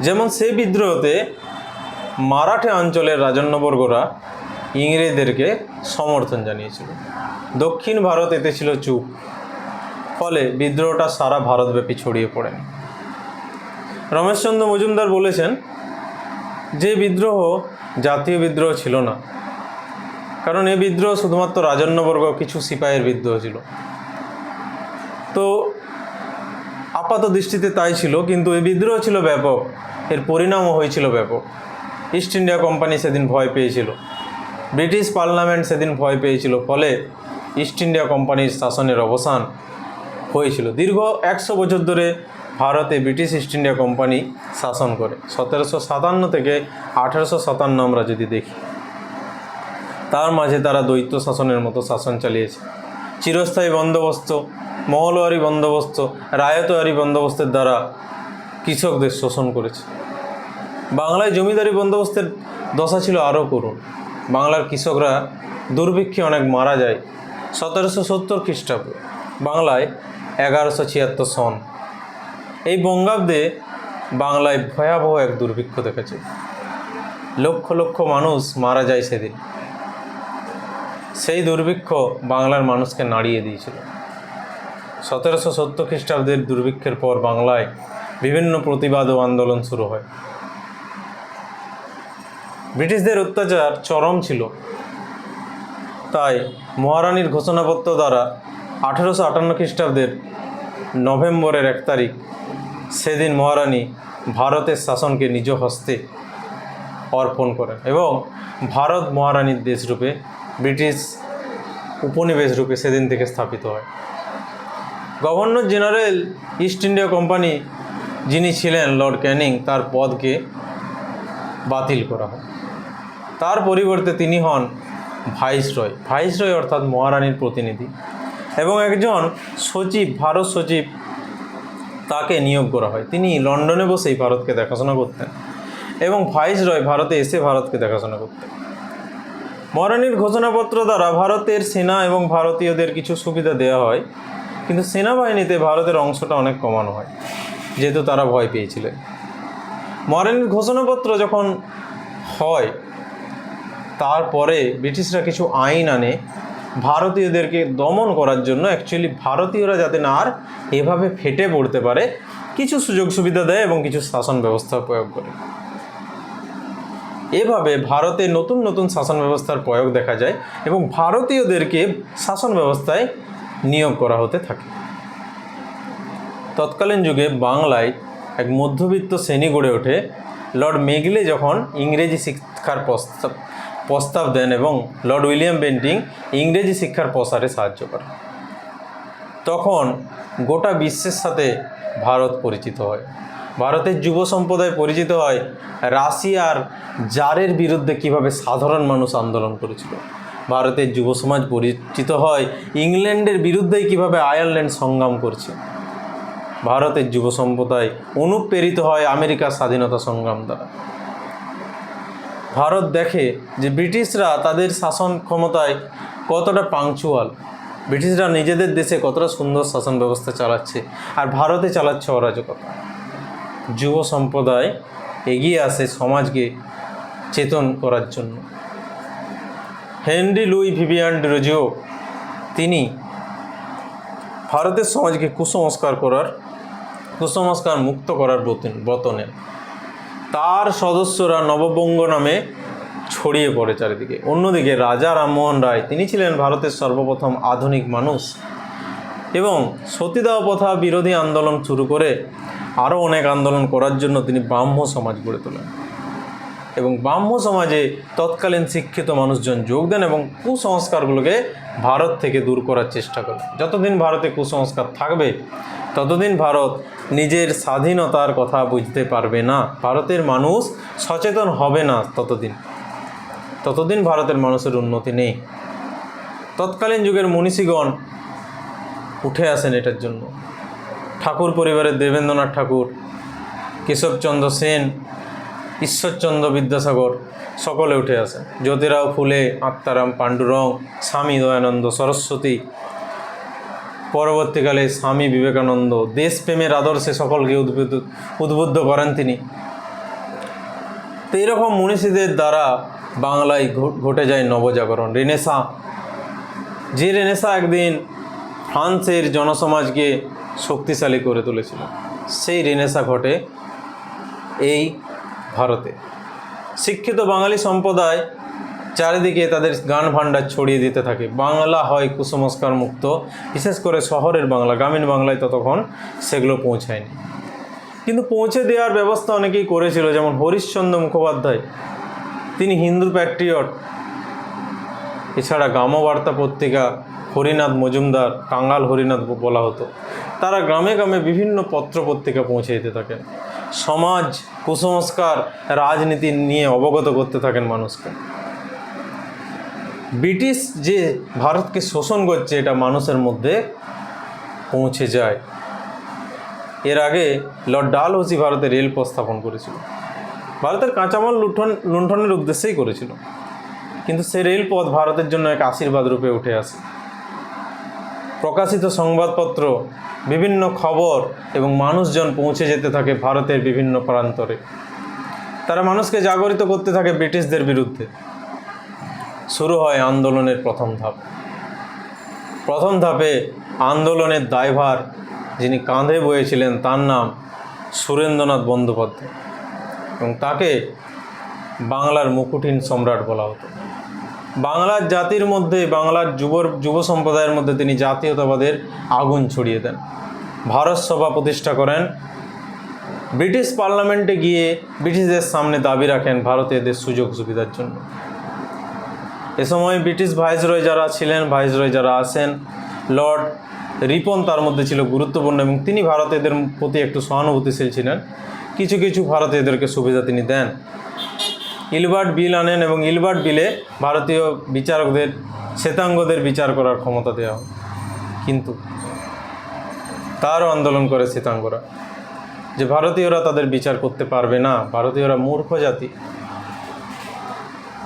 [SPEAKER 1] যেমন সেই বিদ্রোহতে মারাঠা অঞ্চলের রাজন্যবর্গরা ইংরেজদেরকে সমর্থন জানিয়েছিল। দক্ষিণ ভারত এতে ছিল চুপ, ফলে বিদ্রোহটা সারা ভারতব্যাপী ছড়িয়ে পড়েনি। রমেশচন্দ্র মজুমদার বলেছেন যে বিদ্রোহ জাতীয় বিদ্রোহ ছিল না, কারণ এই বিদ্রোহ শুধুমাত্র রাজন্যবর্গ, কিছু সিপাহীর বিদ্রোহ ছিল। তো আপাত দৃষ্টিতে তাই ছিল, কিন্তু এই বিদ্রোহ ছিল ব্যাপক, এর পরিণামও হয়েছিল ব্যাপক। ইস্ট ইন্ডিয়া কোম্পানি সেদিন ভয় পেয়েছিল, ব্রিটিশ পার্লামেন্ট সেদিন ভয় পেয়েছিল, ফলে ইস্ট ইন্ডিয়া কোম্পানির শাসনের অবসান হয়েছিল। দীর্ঘ 100 বছর ধরে ভারতে ব্রিটিশ ইস্ট ইন্ডিয়া কোম্পানি শাসন করে। 1757 থেকে 1857 আমরা যদি দেখি, তার মাঝে তারা দ্বৈত শাসনের মতো শাসন চালিয়েছে। চিরস্থায়ী বন্দোবস্ত, মহলওয়ারি বন্দোবস্ত, রায়তওয়ারি বন্দোবস্তের দ্বারা কৃষকদের শোষণ করেছে। বাংলায় জমিদারি বন্দোবস্তের দশা ছিল আরও করুণ। বাংলার কৃষকরা দুর্ভিক্ষে অনেক মারা যায়। 1770 খ্রিস্টাব্দে, বাংলায় 1176 সন। এই বঙ্গাব্দে বাংলায় ভয়াবহ এক দুর্ভিক্ষ দেখেছে। লক্ষ লক্ষ মানুষ মারা যায় সেদিন। সেই দুর্ভিক্ষ বাংলার মানুষকে নাড়িয়ে দিয়েছিল। 1770 খ্রিস্টাব্দের দুর্ভিক্ষের পর বাংলায় বিভিন্ন প্রতিবাদ ও আন্দোলন শুরু হয়। ব্রিটিশদের অত্যাচার চরম ছিল, তাই মহারানীর ঘোষণাপত্র দ্বারা 1858 খ্রিস্টাব্দের নভেম্বরের 1 তারিখ, সেদিন মহারানী ভারতের শাসনকে নিজ হস্তে অর্পণ করেন এবং ভারত মহারানীর দেশরূপে, ব্রিটিশ উপনিবেশ রূপে সেদিন থেকে স্থাপিত হয়। Governor general east India company যিনি ছিলেন লর্ড ক্যানিং, তার পদকে বাতিল করা হয়। তার পরিবর্তে তিনি হন ভাইসরয়। ভাইসরয় অর্থাৎ মহারানীর প্রতিনিধি, এবং একজন সচিব, ভারত সচিব, তাকে নিয়োগ করা হয়। তিনি লন্ডনে বসেই ভারতকে দেখাশোনা করতেন এবং ভাইসরয় ভারতে এসে ভারতকে দেখাশোনা করতেন। মহারানীর ঘোষণাপত্র দ্বারা ভারতের সেনা এবং ভারতীয়দের কিছু সুবিধা দেওয়া হয়, কিন্তু সেনাবাহিনীতে ভারতের অংশটা অনেক কমানো হয়, যেহেতু তারা ভয় পেয়েছিলেন। মহারানীর ঘোষণাপত্র যখন হয় তারপরে ব্রিটিশরা কিছু আইন আনে ভারতীয়দেরকে দমন করার জন্য। অ্যাকচুয়ালি ভারতীয়রা যাতে না আর এভাবে ফেটে পড়তে পারে কিছু সুযোগ সুবিধা দেয় এবং কিছু শাসন ব্যবস্থা প্রয়োগ করে। এভাবে ভারতে নতুন নতুন শাসন ব্যবস্থার প্রয়োগ দেখা যায় এবং ভারতীয়দেরকে শাসন ব্যবস্থায় নিয়োগ করা হতে থাকে। তৎকালীন যুগে বাংলায় এক মধ্যবিত্ত শ্রেণী গড়ে ওঠে। লর্ড মেগলে যখন ইংরেজি শিক্ষার প্রস্তাব দেন এবং লর্ড উইলিয়াম বেন্টিং ইংরেজি শিক্ষার প্রসারে সাহায্য করেন, তখন গোটা বিশ্বের সাথে ভারত পরিচিত হয়। ভারতের যুব সম্প্রদায় পরিচিত হয় রাশিয়ার জারের বিরুদ্ধে কিভাবে সাধারণ মানুষ আন্দোলন করেছিল। ভারতের যুব সমাজ পরিচিত হয় ইংল্যান্ডের বিরুদ্ধেই কিভাবে আয়ারল্যান্ড সংগ্রাম করছে। ভারতের যুব সম্প্রদায় অনুপ্রেরিত হয় আমেরিকার স্বাধীনতা সংগ্রাম দ্বারা। ভারত দেখে যে ব্রিটিশরা তাদের শাসন ক্ষমতায় কতটা পাংচুয়াল, ব্রিটিশরা নিজেদের দেশে কতটা সুন্দর শাসন ব্যবস্থা চালাচ্ছে আর ভারতে চালাচ্ছে অরাজকতা। যুব সম্প্রদায় এগিয়ে আসে সমাজকে চেতন করার জন্য। হেনরি লুই ভিভিয়ান ডিরোজিও তিনি ভারতের সমাজকে কুসংস্কার মুক্ত করার ব্রত নেন। তার সদস্যরা নববঙ্গ নামে ছড়িয়ে পড়ে চারিদিকে। অন্যদিকে রাজা রামমোহন রায় তিনি ছিলেন ভারতের সর্বপ্রথম আধুনিক মানুষ এবং সতীদাহ প্রথা বিরোধী আন্দোলন শুরু করে আরও অনেক আন্দোলন করার জন্য তিনি ব্রাহ্ম সমাজ গড়ে তোলেন এবং ব্রাহ্ম সমাজে তৎকালীন শিক্ষিত মানুষজন যোগ দেন এবং কুসংস্কারগুলোকে ভারত থেকে দূর করার চেষ্টা করেন। যতদিন ভারতে কুসংস্কার থাকবে ততদিন ভারত নিজের স্বাধীনতার কথা বুঝতে পারবে না, ভারতের মানুষ সচেতন হবে না, ততদিন ভারতের মানুষের উন্নতি নেই। তৎকালীন যুগের মনীষীগণ উঠে আসেন এটার জন্য। ঠাকুর পরিবারের দেবেন্দ্রনাথ ঠাকুর, কেশবচন্দ্র সেন, ঈশ্বরচন্দ্র বিদ্যাসাগর সকলে উঠে আসেন। জ্যোতিরাও ফুলে, আত্মারাম পাণ্ডুরং, স্বামী দয়ানন্দ সরস্বতী, পরবর্তীকালে স্বামী বিবেকানন্দ দেশপ্রেমের আদর্শে সকলকে উদ্বুদ্ধ করেন তিনি। তো এরকম মনীষীদের দ্বারা বাংলায় ঘটে যায় নবজাগরণ, রেনেসা। যে রেনেসা একদিন ফ্রান্সের জনসমাজকে শক্তিশালী করে তুলেছিল, সেই রেনেসা ঘটে এই ভারতে। শিক্ষিত বাঙালি সম্প্রদায় চারিদিকে তাদের গান ভাণ্ডার ছড়িয়ে দিতে থাকে। বাংলা হয় কুসংস্কার মুক্ত, বিশেষ করে শহরের বাংলা, গ্রামীণ বাংলায় ততক্ষণ সেগুলো পৌঁছায়নি। কিন্তু পৌঁছে দেওয়ার ব্যবস্থা অনেকেই করেছিল, যেমন হরিশ্চন্দ্র মুখোপাধ্যায়, তিনি হিন্দু প্যাট্রিয়ট। এছাড়া গ্রামবার্তা পত্রিকা, হরিনাথ মজুমদার, কাঙ্গাল হরিনাথ বলা হতো, তারা গ্রামে গ্রামে বিভিন্ন পত্র পত্রিকা পৌঁছে দিতে থাকেন। সমাজ, কুসংস্কার, রাজনীতি নিয়ে অবগত করতে থাকেন মানুষকে। ব্রিটিশ যে ভারতকে শোষণ করছে এটা মানুষের মধ্যে পৌঁছে যায়। এর আগে লর্ড ডালহৌসি ভারতে রেলপথ স্থাপন করেছিল, ভারতের কাঁচামাল লুণ্ঠনের উদ্দেশ্যেই করেছিল, কিন্তু সেই রেলপথ ভারতের জন্য এক আশীর্বাদ রূপে উঠে আসে। প্রকাশিত সংবাদপত্র, বিভিন্ন খবর এবং মানুষজন পৌঁছে যেতে থাকে ভারতের বিভিন্ন প্রান্তরে। তারা মানুষকে জাগরিত করতে থাকে ব্রিটিশদের বিরুদ্ধে। শুরু হয় আন্দোলনের প্রথম ধাপে আন্দোলনের দায়ভার যিনি কাঁধে বয়েছিলেন তার নাম সুরেন্দ্রনাথ বন্দ্যোপাধ্যায় এবং তাকে বাংলার মুকুটহীন সম্রাট বলা হতো। বাংলার জাতির মধ্যে, বাংলার যুব সম্প্রদায়ের মধ্যে তিনি জাতীয়তাবাদের আগুন ছড়িয়ে দেন। ভারত সভা প্রতিষ্ঠা করেন। ব্রিটিশ পার্লামেন্টে গিয়ে ব্রিটিশদের সামনে দাবি রাখেন ভারতীয়দের সুযোগ সুবিধার জন্য। এ সময় ব্রিটিশ ভাইসরয় যারা আসেন, লর্ড রিপন তার মধ্যে ছিল গুরুত্বপূর্ণ এবং তিনি ভারতীয়দের প্রতি একটু সহানুভূতিশীল ছিলেন। কিছু কিছু ভারতীয়দেরকে সুবিধা তিনি দেন। ইলবার্ট বিল আনেন এবং ইলবার্ট বিলে ভারতীয় বিচারকদের, শ্বেতাঙ্গদের বিচার করার ক্ষমতা দেওয়া হয়। কিন্তু তারও আন্দোলন করে শ্বেতাঙ্গরা যে ভারতীয়রা তাদের বিচার করতে পারবে না, ভারতীয়রা মূর্খ জাতি।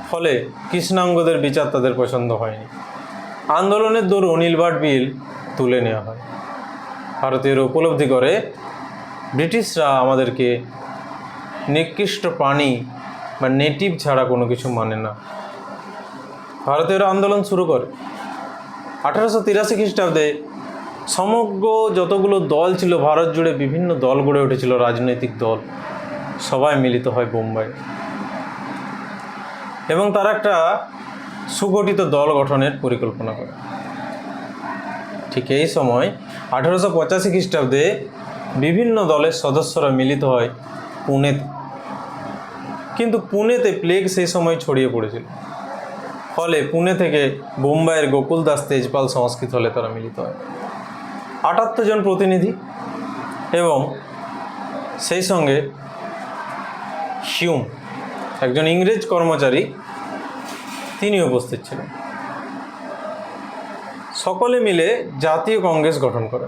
[SPEAKER 1] ফলে কৃষ্ণাঙ্গদের বিচার তাদের পছন্দ হয়নি। আন্দোলনের দরুন ইলবার্ট বিল তুলে নেওয়া হয়। ভারতীয়রা উপলব্ধি করে ব্রিটিশরা আমাদেরকে নিকৃষ্ট প্রাণী বা নেটিভ ছাড়া কোনো কিছু মানে না। ভারতীয়রা আন্দোলন শুরু করে। 1883 খ্রিস্টাব্দে সমগ্র যতগুলো দল ছিল ভারত জুড়ে বিভিন্ন দল গড়ে উঠেছিল, রাজনৈতিক দল, সবাই মিলিত হয় বোম্বাই এবং তারা একটা সুগঠিত দল গঠনের পরিকল্পনা করে। ঠিক এই সময় 1885 খ্রিস্টাব্দে বিভিন্ন দলের সদস্যরা মিলিত হয় পুনেতে, কিন্তু পুনেতে প্লেগ সেই সময় ছড়িয়ে পড়েছিল, ফলে পুনে থেকে বোম্বাইয়ের গোকুল দাস তেজপাল সংস্কৃত হলে তারা মিলিত হয়। 78 জন প্রতিনিধি এবং সেই সঙ্গে হিউম, একজন ইংরেজ কর্মচারী, তিনি উপস্থিত ছিলেন। সকলে মিলে জাতীয় কংগ্রেস গঠন করে।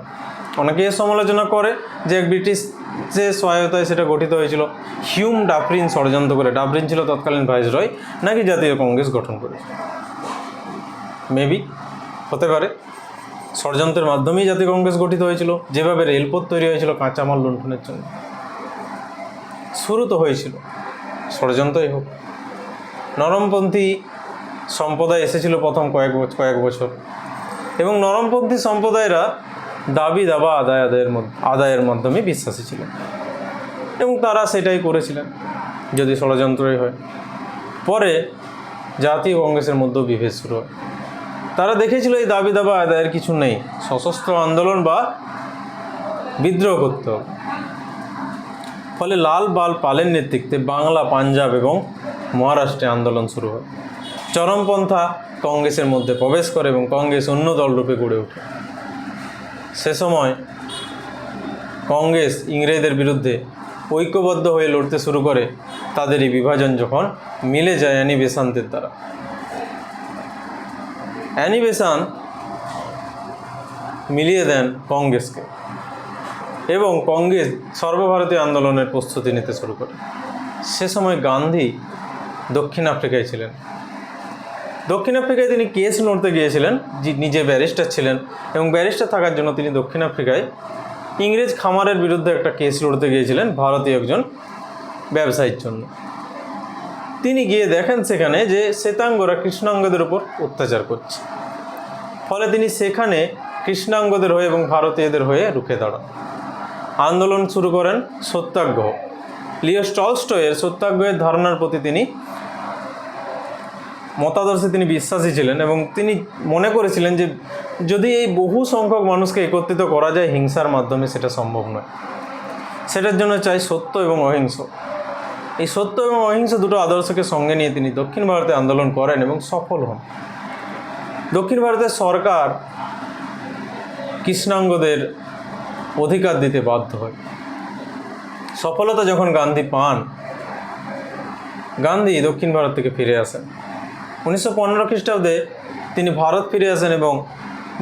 [SPEAKER 1] অনেকে এর সমালোচনা করে যে ব্রিটিশদের সহায়তায় সেটা গঠিত হয়েছিল, হিউম ডাফরিন ষড়যন্ত্র করে, ডাফরিন ছিল তৎকালীন ভাইসরয়, নাকি জাতীয় কংগ্রেস গঠন করেছে। মেবি হতে পারে ষড়যন্ত্রের মাধ্যমেই জাতীয় কংগ্রেস গঠিত হয়েছিল, যেভাবে রেলপথ তৈরি হয়েছিল কাঁচামাল লুণ্ঠনের জন্য। শুরু তো হয়েছিল ষড়যন্ত্রই হোক। নরমপন্থী সম্প্রদায় এসেছিল প্রথম কয়েক বছর, এবং নরমপন্থী সম্প্রদায়রা দাবি দাবা আদায়ের মাধ্যমে বিশ্বাসী ছিলেন এবং তারা সেটাই করেছিলেন, যদি ষড়যন্ত্রই হয়। পরে জাতীয় কংগ্রেসের মধ্যেও বিভেদ শুরু হয়। তারা দেখেছিল এই দাবি দাবা আদায়ের কিছু নেই, সশস্ত্র আন্দোলন বা বিদ্রোহ করতে হবে। ফলে লাল বাল পালের নেতৃত্বে বাংলা, পাঞ্জাব এবং মহারাষ্ট্রে আন্দোলন শুরু হয়। চরমপন্থা কংগ্রেসের মধ্যে প্রবেশ করে এবং কংগ্রেস অন্য দলরূপে গড়ে ওঠে। সে সময় কংগ্রেস ইংরেজদের বিরুদ্ধে ঐক্যবদ্ধ হয়ে লড়তে শুরু করে। তাদের এই বিভাজন যখন মিলে যায় অ্যানি বেসান্তের দ্বারা, অ্যানি বেসান্ত মিলিয়ে দেন কংগ্রেসকে এবং কংগ্রেস সর্বভারতীয় আন্দোলনের প্রস্তুতি নিতে শুরু করে। সে সময় গান্ধী দক্ষিণ আফ্রিকায় ছিলেন। দক্ষিণ আফ্রিকায় তিনি কেস লড়তে গিয়েছিলেন, নিজে ব্যারিস্টার ছিলেন এবং ব্যারিস্টার থাকার জন্য তিনি দক্ষিণ আফ্রিকায় ইংরেজ খামারের বিরুদ্ধে একটা কেস লড়তে গিয়েছিলেন ভারতীয় একজন ব্যবসায়ীর জন্য। তিনি গিয়ে দেখেন সেখানে যে শ্বেতাঙ্গরা কৃষ্ণাঙ্গদের উপর অত্যাচার করছে, ফলে তিনি সেখানে কৃষ্ণাঙ্গদের হয়ে এবং ভারতীয়দের হয়ে রুখে দাঁড়ান। আন্দোলন শুরু করেন সত্যাগ্রহ। লিও টলস্টয়ের সত্যাগ্রহের ধারণার প্রতি তিনি মতাদর্শে তিনি বিশ্বাসী ছিলেন এবং তিনি মনে করেছিলেন যে যদি এই বহু সংখ্যক মানুষকে একত্রিত করা যায় হিংসার মাধ্যমে, সেটা সম্ভব নয়। সেটার জন্য চাই সত্য এবং অহিংস। এই সত্য এবং অহিংস দুটো আদর্শকে সঙ্গে নিয়ে তিনি দক্ষিণ ভারতে আন্দোলন করেন এবং সফল হন। দক্ষিণ ভারতের সরকার কৃষ্ণাঙ্গদের অধিকার দিতে বাধ্য হয়। সফলতা যখন গান্ধী পান, গান্ধী দক্ষিণ ভারত থেকে ফিরে আসেন। 1915 খ্রিস্টাব্দে তিনি ভারত ফিরে আসেন এবং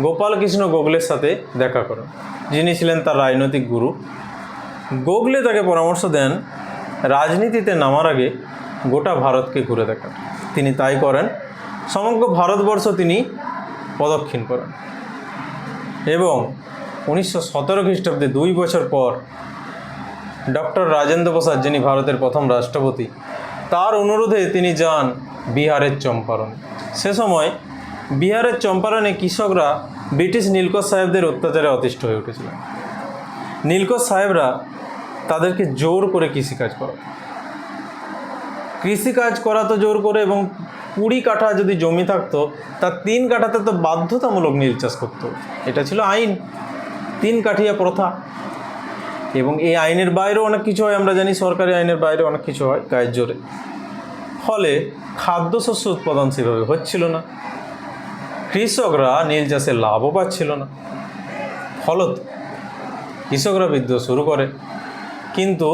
[SPEAKER 1] গোপাল কৃষ্ণ গোখলের সাথে দেখা করেন, যিনি ছিলেন তার রাজনৈতিক গুরু। গোখলে তাকে পরামর্শ দেন রাজনীতিতে নামার আগে গোটা ভারতকে ঘুরে দেখান। তিনি তাই করেন। সমগ্র ভারতবর্ষ তিনি প্রদক্ষিণ করেন এবং 1917 খ্রিস্টাব্দে 2 বছর পর ডক্টর রাজেন্দ্র প্রসাদ, যিনি ভারতের প্রথম রাষ্ট্রপতি, তার অনুরোধে তিনি যান বিহারের চম্পারণ। সে সময় বিহারের চম্পারণে কৃষকরা ব্রিটিশ নীলকর সাহেবদের অত্যাচারে অতিষ্ঠ হয়ে উঠেছিলেন। নীলকর সাহেবরা তাদেরকে জোর করে কৃষিকাজ করাতো জোর করে, এবং 20 কাঠা যদি জমি থাকতো তার 3 কাঠাতে তো বাধ্যতামূলক নীল চাষ করতো। এটা ছিল আইন, 3 কাঠিয়া প্রথা। এবং এই আইনের বাইরেও অনেক কিছু হয়, আমরা জানি সরকারি আইনের বাইরে অনেক কিছু হয় গায়ের জোরে। ফলে খাদ্যশস্য উৎপাদন সেভাবে হচ্ছিল না, কৃষকরা নীল চাষে লাভও পাচ্ছিল না। ফলত কৃষকরা বিদ্রোহ শুরু করে, কিন্তু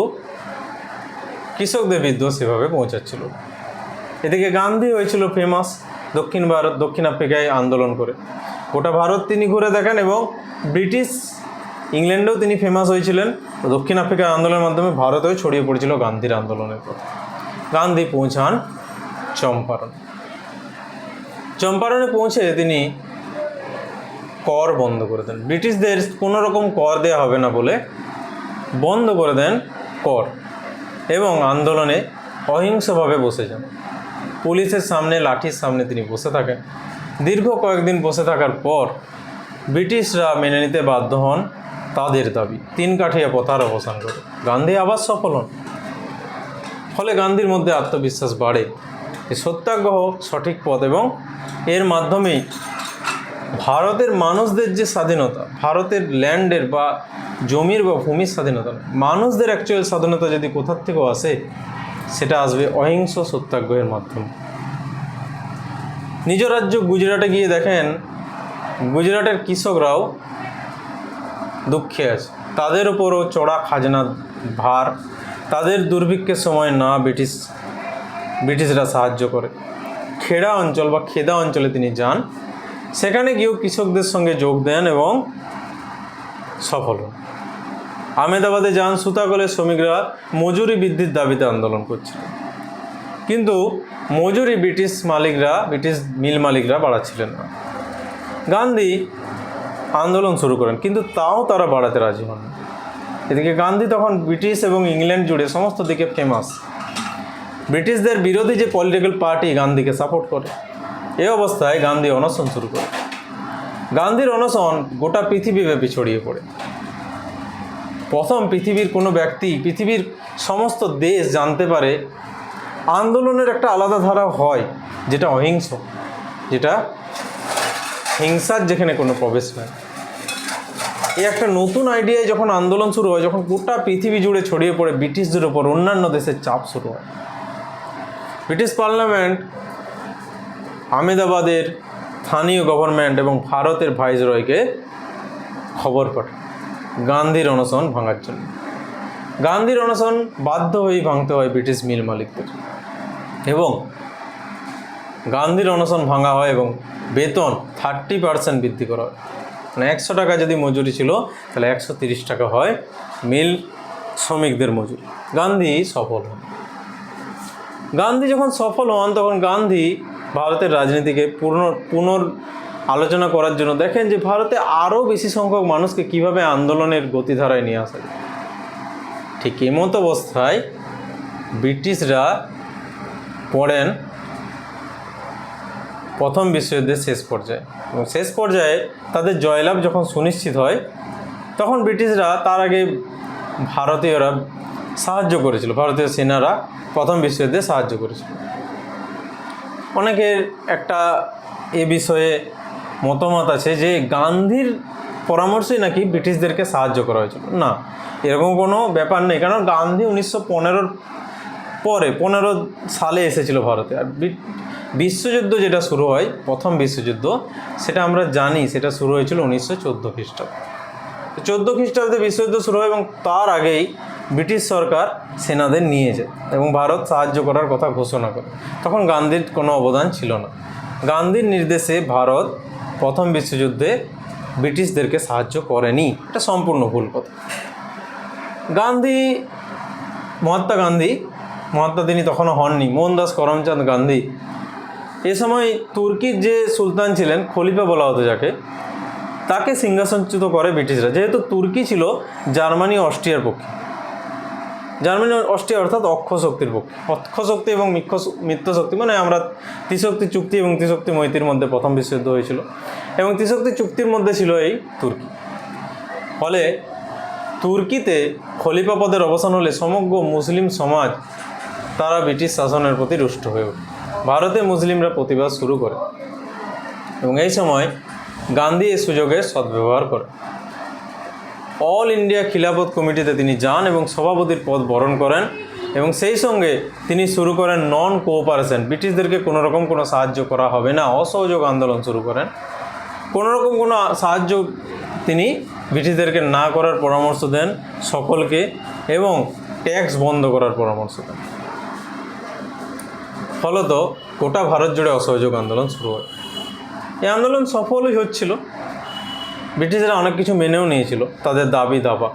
[SPEAKER 1] কৃষকদের বিদ্রোহ সেভাবে পৌঁছাচ্ছিল। এদিকে গান্ধী হয়েছিল ফেমাস দক্ষিণ আফ্রিকায় আন্দোলন করে। গোটা ভারত তিনি ঘুরে দেখেন এবং ব্রিটিশ ইংল্যান্ডেও তিনি ফেমাস হয়েছিলেন। দক্ষিণ আফ্রিকার আন্দোলনের মাধ্যমে ভারতেও ছড়িয়ে পড়েছিল গান্ধীর আন্দোলনের কথা। গান্ধী পৌঁছান চম্পারণে পৌঁছে তিনি কর বন্ধ করে দেন। ব্রিটিশদের কোনো রকম কর দেওয়া হবে না বলে বন্ধ করে দেন কর এবং আন্দোলনে অহিংসভাবে বসে যান। পুলিশের সামনে, লাঠির সামনে তিনি বসে থাকেন। দীর্ঘ কয়েকদিন বসে থাকার পর ব্রিটিশরা মেনে নিতে বাধ্য হন তাদের দাবি, 3 কাঠিয়া প্রথার অবসান করে। গান্ধী আবার সফল হন। ফলে গান্ধীর মধ্যে আত্মবিশ্বাস বাড়ে, এই সত্যাগ্রহ সঠিক পথ এবং এর মাধ্যমেই ভারতের মানুষদের যে স্বাধীনতা, ভারতের ল্যান্ডের বা জমির বা ভূমির স্বাধীনতা নয়, মানুষদের অ্যাকচুয়াল স্বাধীনতা যদি কোথার থেকেও আসে, সেটা আসবে অহিংস সত্যাগ্রহের মাধ্যমে। নিজ রাজ্য গুজরাটে গিয়ে দেখেন গুজরাটের কৃষকরাও দুঃখে আছে, তাদের উপরও চড়া খাজনা ভার, তাদের দুর্ভিক্ষের সময় না ব্রিটিশরা সাহায্য করে। খেড়া অঞ্চল বা খেদা অঞ্চলে তিনি যান, সেখানে গিয়েও কৃষকদের সঙ্গে যোগ দেন এবং সফল হন। আহমেদাবাদে যান, সুতাকলের শ্রমিকরা মজুরি বৃদ্ধির দাবিতে আন্দোলন করছিল, কিন্তু মজুরি ব্রিটিশ মিল মালিকরা বাড়াচ্ছিলেন না। গান্ধী আন্দোলন শুরু করেন, কিন্তু তাও তারা বাড়াতে রাজি হন না। এদিকে গান্ধী তখন ব্রিটিশ এবং ইংল্যান্ড জুড়ে সমস্ত দিকে ফেমাস। ব্রিটিশদের বিরোধী যে পলিটিক্যাল পার্টি গান্ধীকে সাপোর্ট করে। এই অবস্থায় গান্ধী অনশন শুরু করে। গান্ধীর অনশন গোটা পৃথিবীব্যাপী ছড়িয়ে পড়ে। প্রথম পৃথিবীর কোনো ব্যক্তি, পৃথিবীর সমস্ত দেশ জানতে পারে আন্দোলনের একটা আলাদা ধারা হয়, যেটা অহিংস, যেটা হিংসার যেখানে কোনো প্রবেশ নেই। এই একটা নতুন আইডিয়ায় যখন আন্দোলন শুরু হয়, যখন গোটা পৃথিবী জুড়ে ছড়িয়ে পড়ে, ব্রিটিশদের ওপর অন্যান্য দেশের চাপ শুরু হয়। ব্রিটিশ পার্লামেন্ট আহমেদাবাদের স্থানীয় গভর্নমেন্ট এবং ভারতের ভাইসরয়কে খবর পাঠায় গান্ধীর অনশন ভাঙার জন্য। গান্ধীর অনশন বাধ্য হয়েই ভাঙতে হয় ব্রিটিশ মিল মালিকদের, এবং গান্ধীর অনশন ভাঙা হয় এবং বেতন 30% বৃদ্ধি করা হয়। মানে 100 টাকা যদি মজুরি ছিল, তাহলে 130 টাকা হয় মিল শ্রমিকদের মজুরি। গান্ধী সফল হন। গান্ধী যখন সফল হন, তখন গান্ধী ভারতের রাজনীতিকে পুনর আলোচনা করার জন্য দেখেন যে ভারতে আরও বেশি সংখ্যক মানুষকে কিভাবে আন্দোলনের গতিধারায় নিয়ে আসা যায়। ঠিক এমতো অবস্থায় ব্রিটিশরা পড়েন প্রথম বিশ্বযুদ্ধের শেষ পর্যায়ে, এবং শেষ পর্যায়ে তাদের জয়লাভ যখন সুনিশ্চিত হয়, তখন ব্রিটিশরা, তার আগে ভারতীয়রা সাহায্য করেছিল, ভারতীয় সেনারা প্রথম বিশ্বযুদ্ধে সাহায্য করেছিল। অনেকের একটা এ বিষয়ে মতামত আছে যে গান্ধীর পরামর্শেই নাকি ব্রিটিশদেরকে সাহায্য করা হয়েছিল। না, এরকম কোনো ব্যাপার নেই, কারণ গান্ধী 1915 পরে 15 সালে এসেছিল ভারতে। আর বিশ্বযুদ্ধ যেটা শুরু হয়, প্রথম বিশ্বযুদ্ধ, সেটা আমরা জানি সেটা শুরু হয়েছিল 1914 খ্রিস্টাব্দে। 14 খ্রিস্টাব্দে বিশ্বযুদ্ধ শুরু হয় এবং তার আগেই ব্রিটিশ সরকার সেনাদের নিয়ে যায় এবং ভারত সাহায্য করার কথা ঘোষণা করে। তখন গান্ধীর কোনো অবদান ছিল না। গান্ধীর নির্দেশে ভারত প্রথম বিশ্বযুদ্ধে ব্রিটিশদেরকে সাহায্য করেনি, এটা সম্পূর্ণ ভুল কথা। মহাত্মা তিনি তখনও হননি, মোহনদাস করমচাঁদ গান্ধী। এ সময় তুর্কির যে সুলতান ছিলেন, খলিফা বলা হতো যাকে, তাকে সিংহাসনচ্যুত করে ব্রিটিশরা। যেহেতু তুর্কি ছিল জার্মানি অস্ট্রিয়ার পক্ষে, জার্মানি অস্ট্রিয়া অর্থাৎ অক্ষ শক্তির পক্ষে। অক্ষ শক্তি এবং মিত্র শক্তি মানে আমরা ত্রিশক্তি চুক্তি এবং ত্রিশক্তি মৈত্রীর মধ্যে প্রথম বিশ্বযুদ্ধ হয়েছিল, এবং ত্রিশক্তি চুক্তির মধ্যে ছিল এই তুর্কি। ফলে তুর্কিতে খলিফা পদের অবসান হলে সমগ্র মুসলিম সমাজ তারা ব্রিটিশ শাসনের প্রতি রুষ্ট হয়ে ওঠে। ভারতে মুসলিমরা প্রতিবাদ শুরু করে এবং এই সময় গান্ধী এই সুযোগের সদ্ব্যবহার করে। অল ইন্ডিয়া খিলাফত কমিটিতে তিনি যান এবং সভাপতির পদ বরণ করেন, এবং সেই সঙ্গে তিনি শুরু করেন নন কোঅপারেশন, ব্রিটিশদেরকে কোনোরকম কোনো সাহায্য করা হবে না, অসহযোগ আন্দোলন শুরু করেন। কোনোরকম কোনো সাহায্য তিনি ব্রিটিশদেরকে না করার পরামর্শ দেন সকলকে, এবং ট্যাক্স বন্ধ করার পরামর্শ দেন। ফলত গোটা ভারত জুড়ে অসহযোগ আন্দোলন শুরু হয়। এই আন্দোলন সফলই হচ্ছিল, ব্রিটিশরা অনেক কিছু মেনেও নিয়েছিল তাদের দাবি দাবা,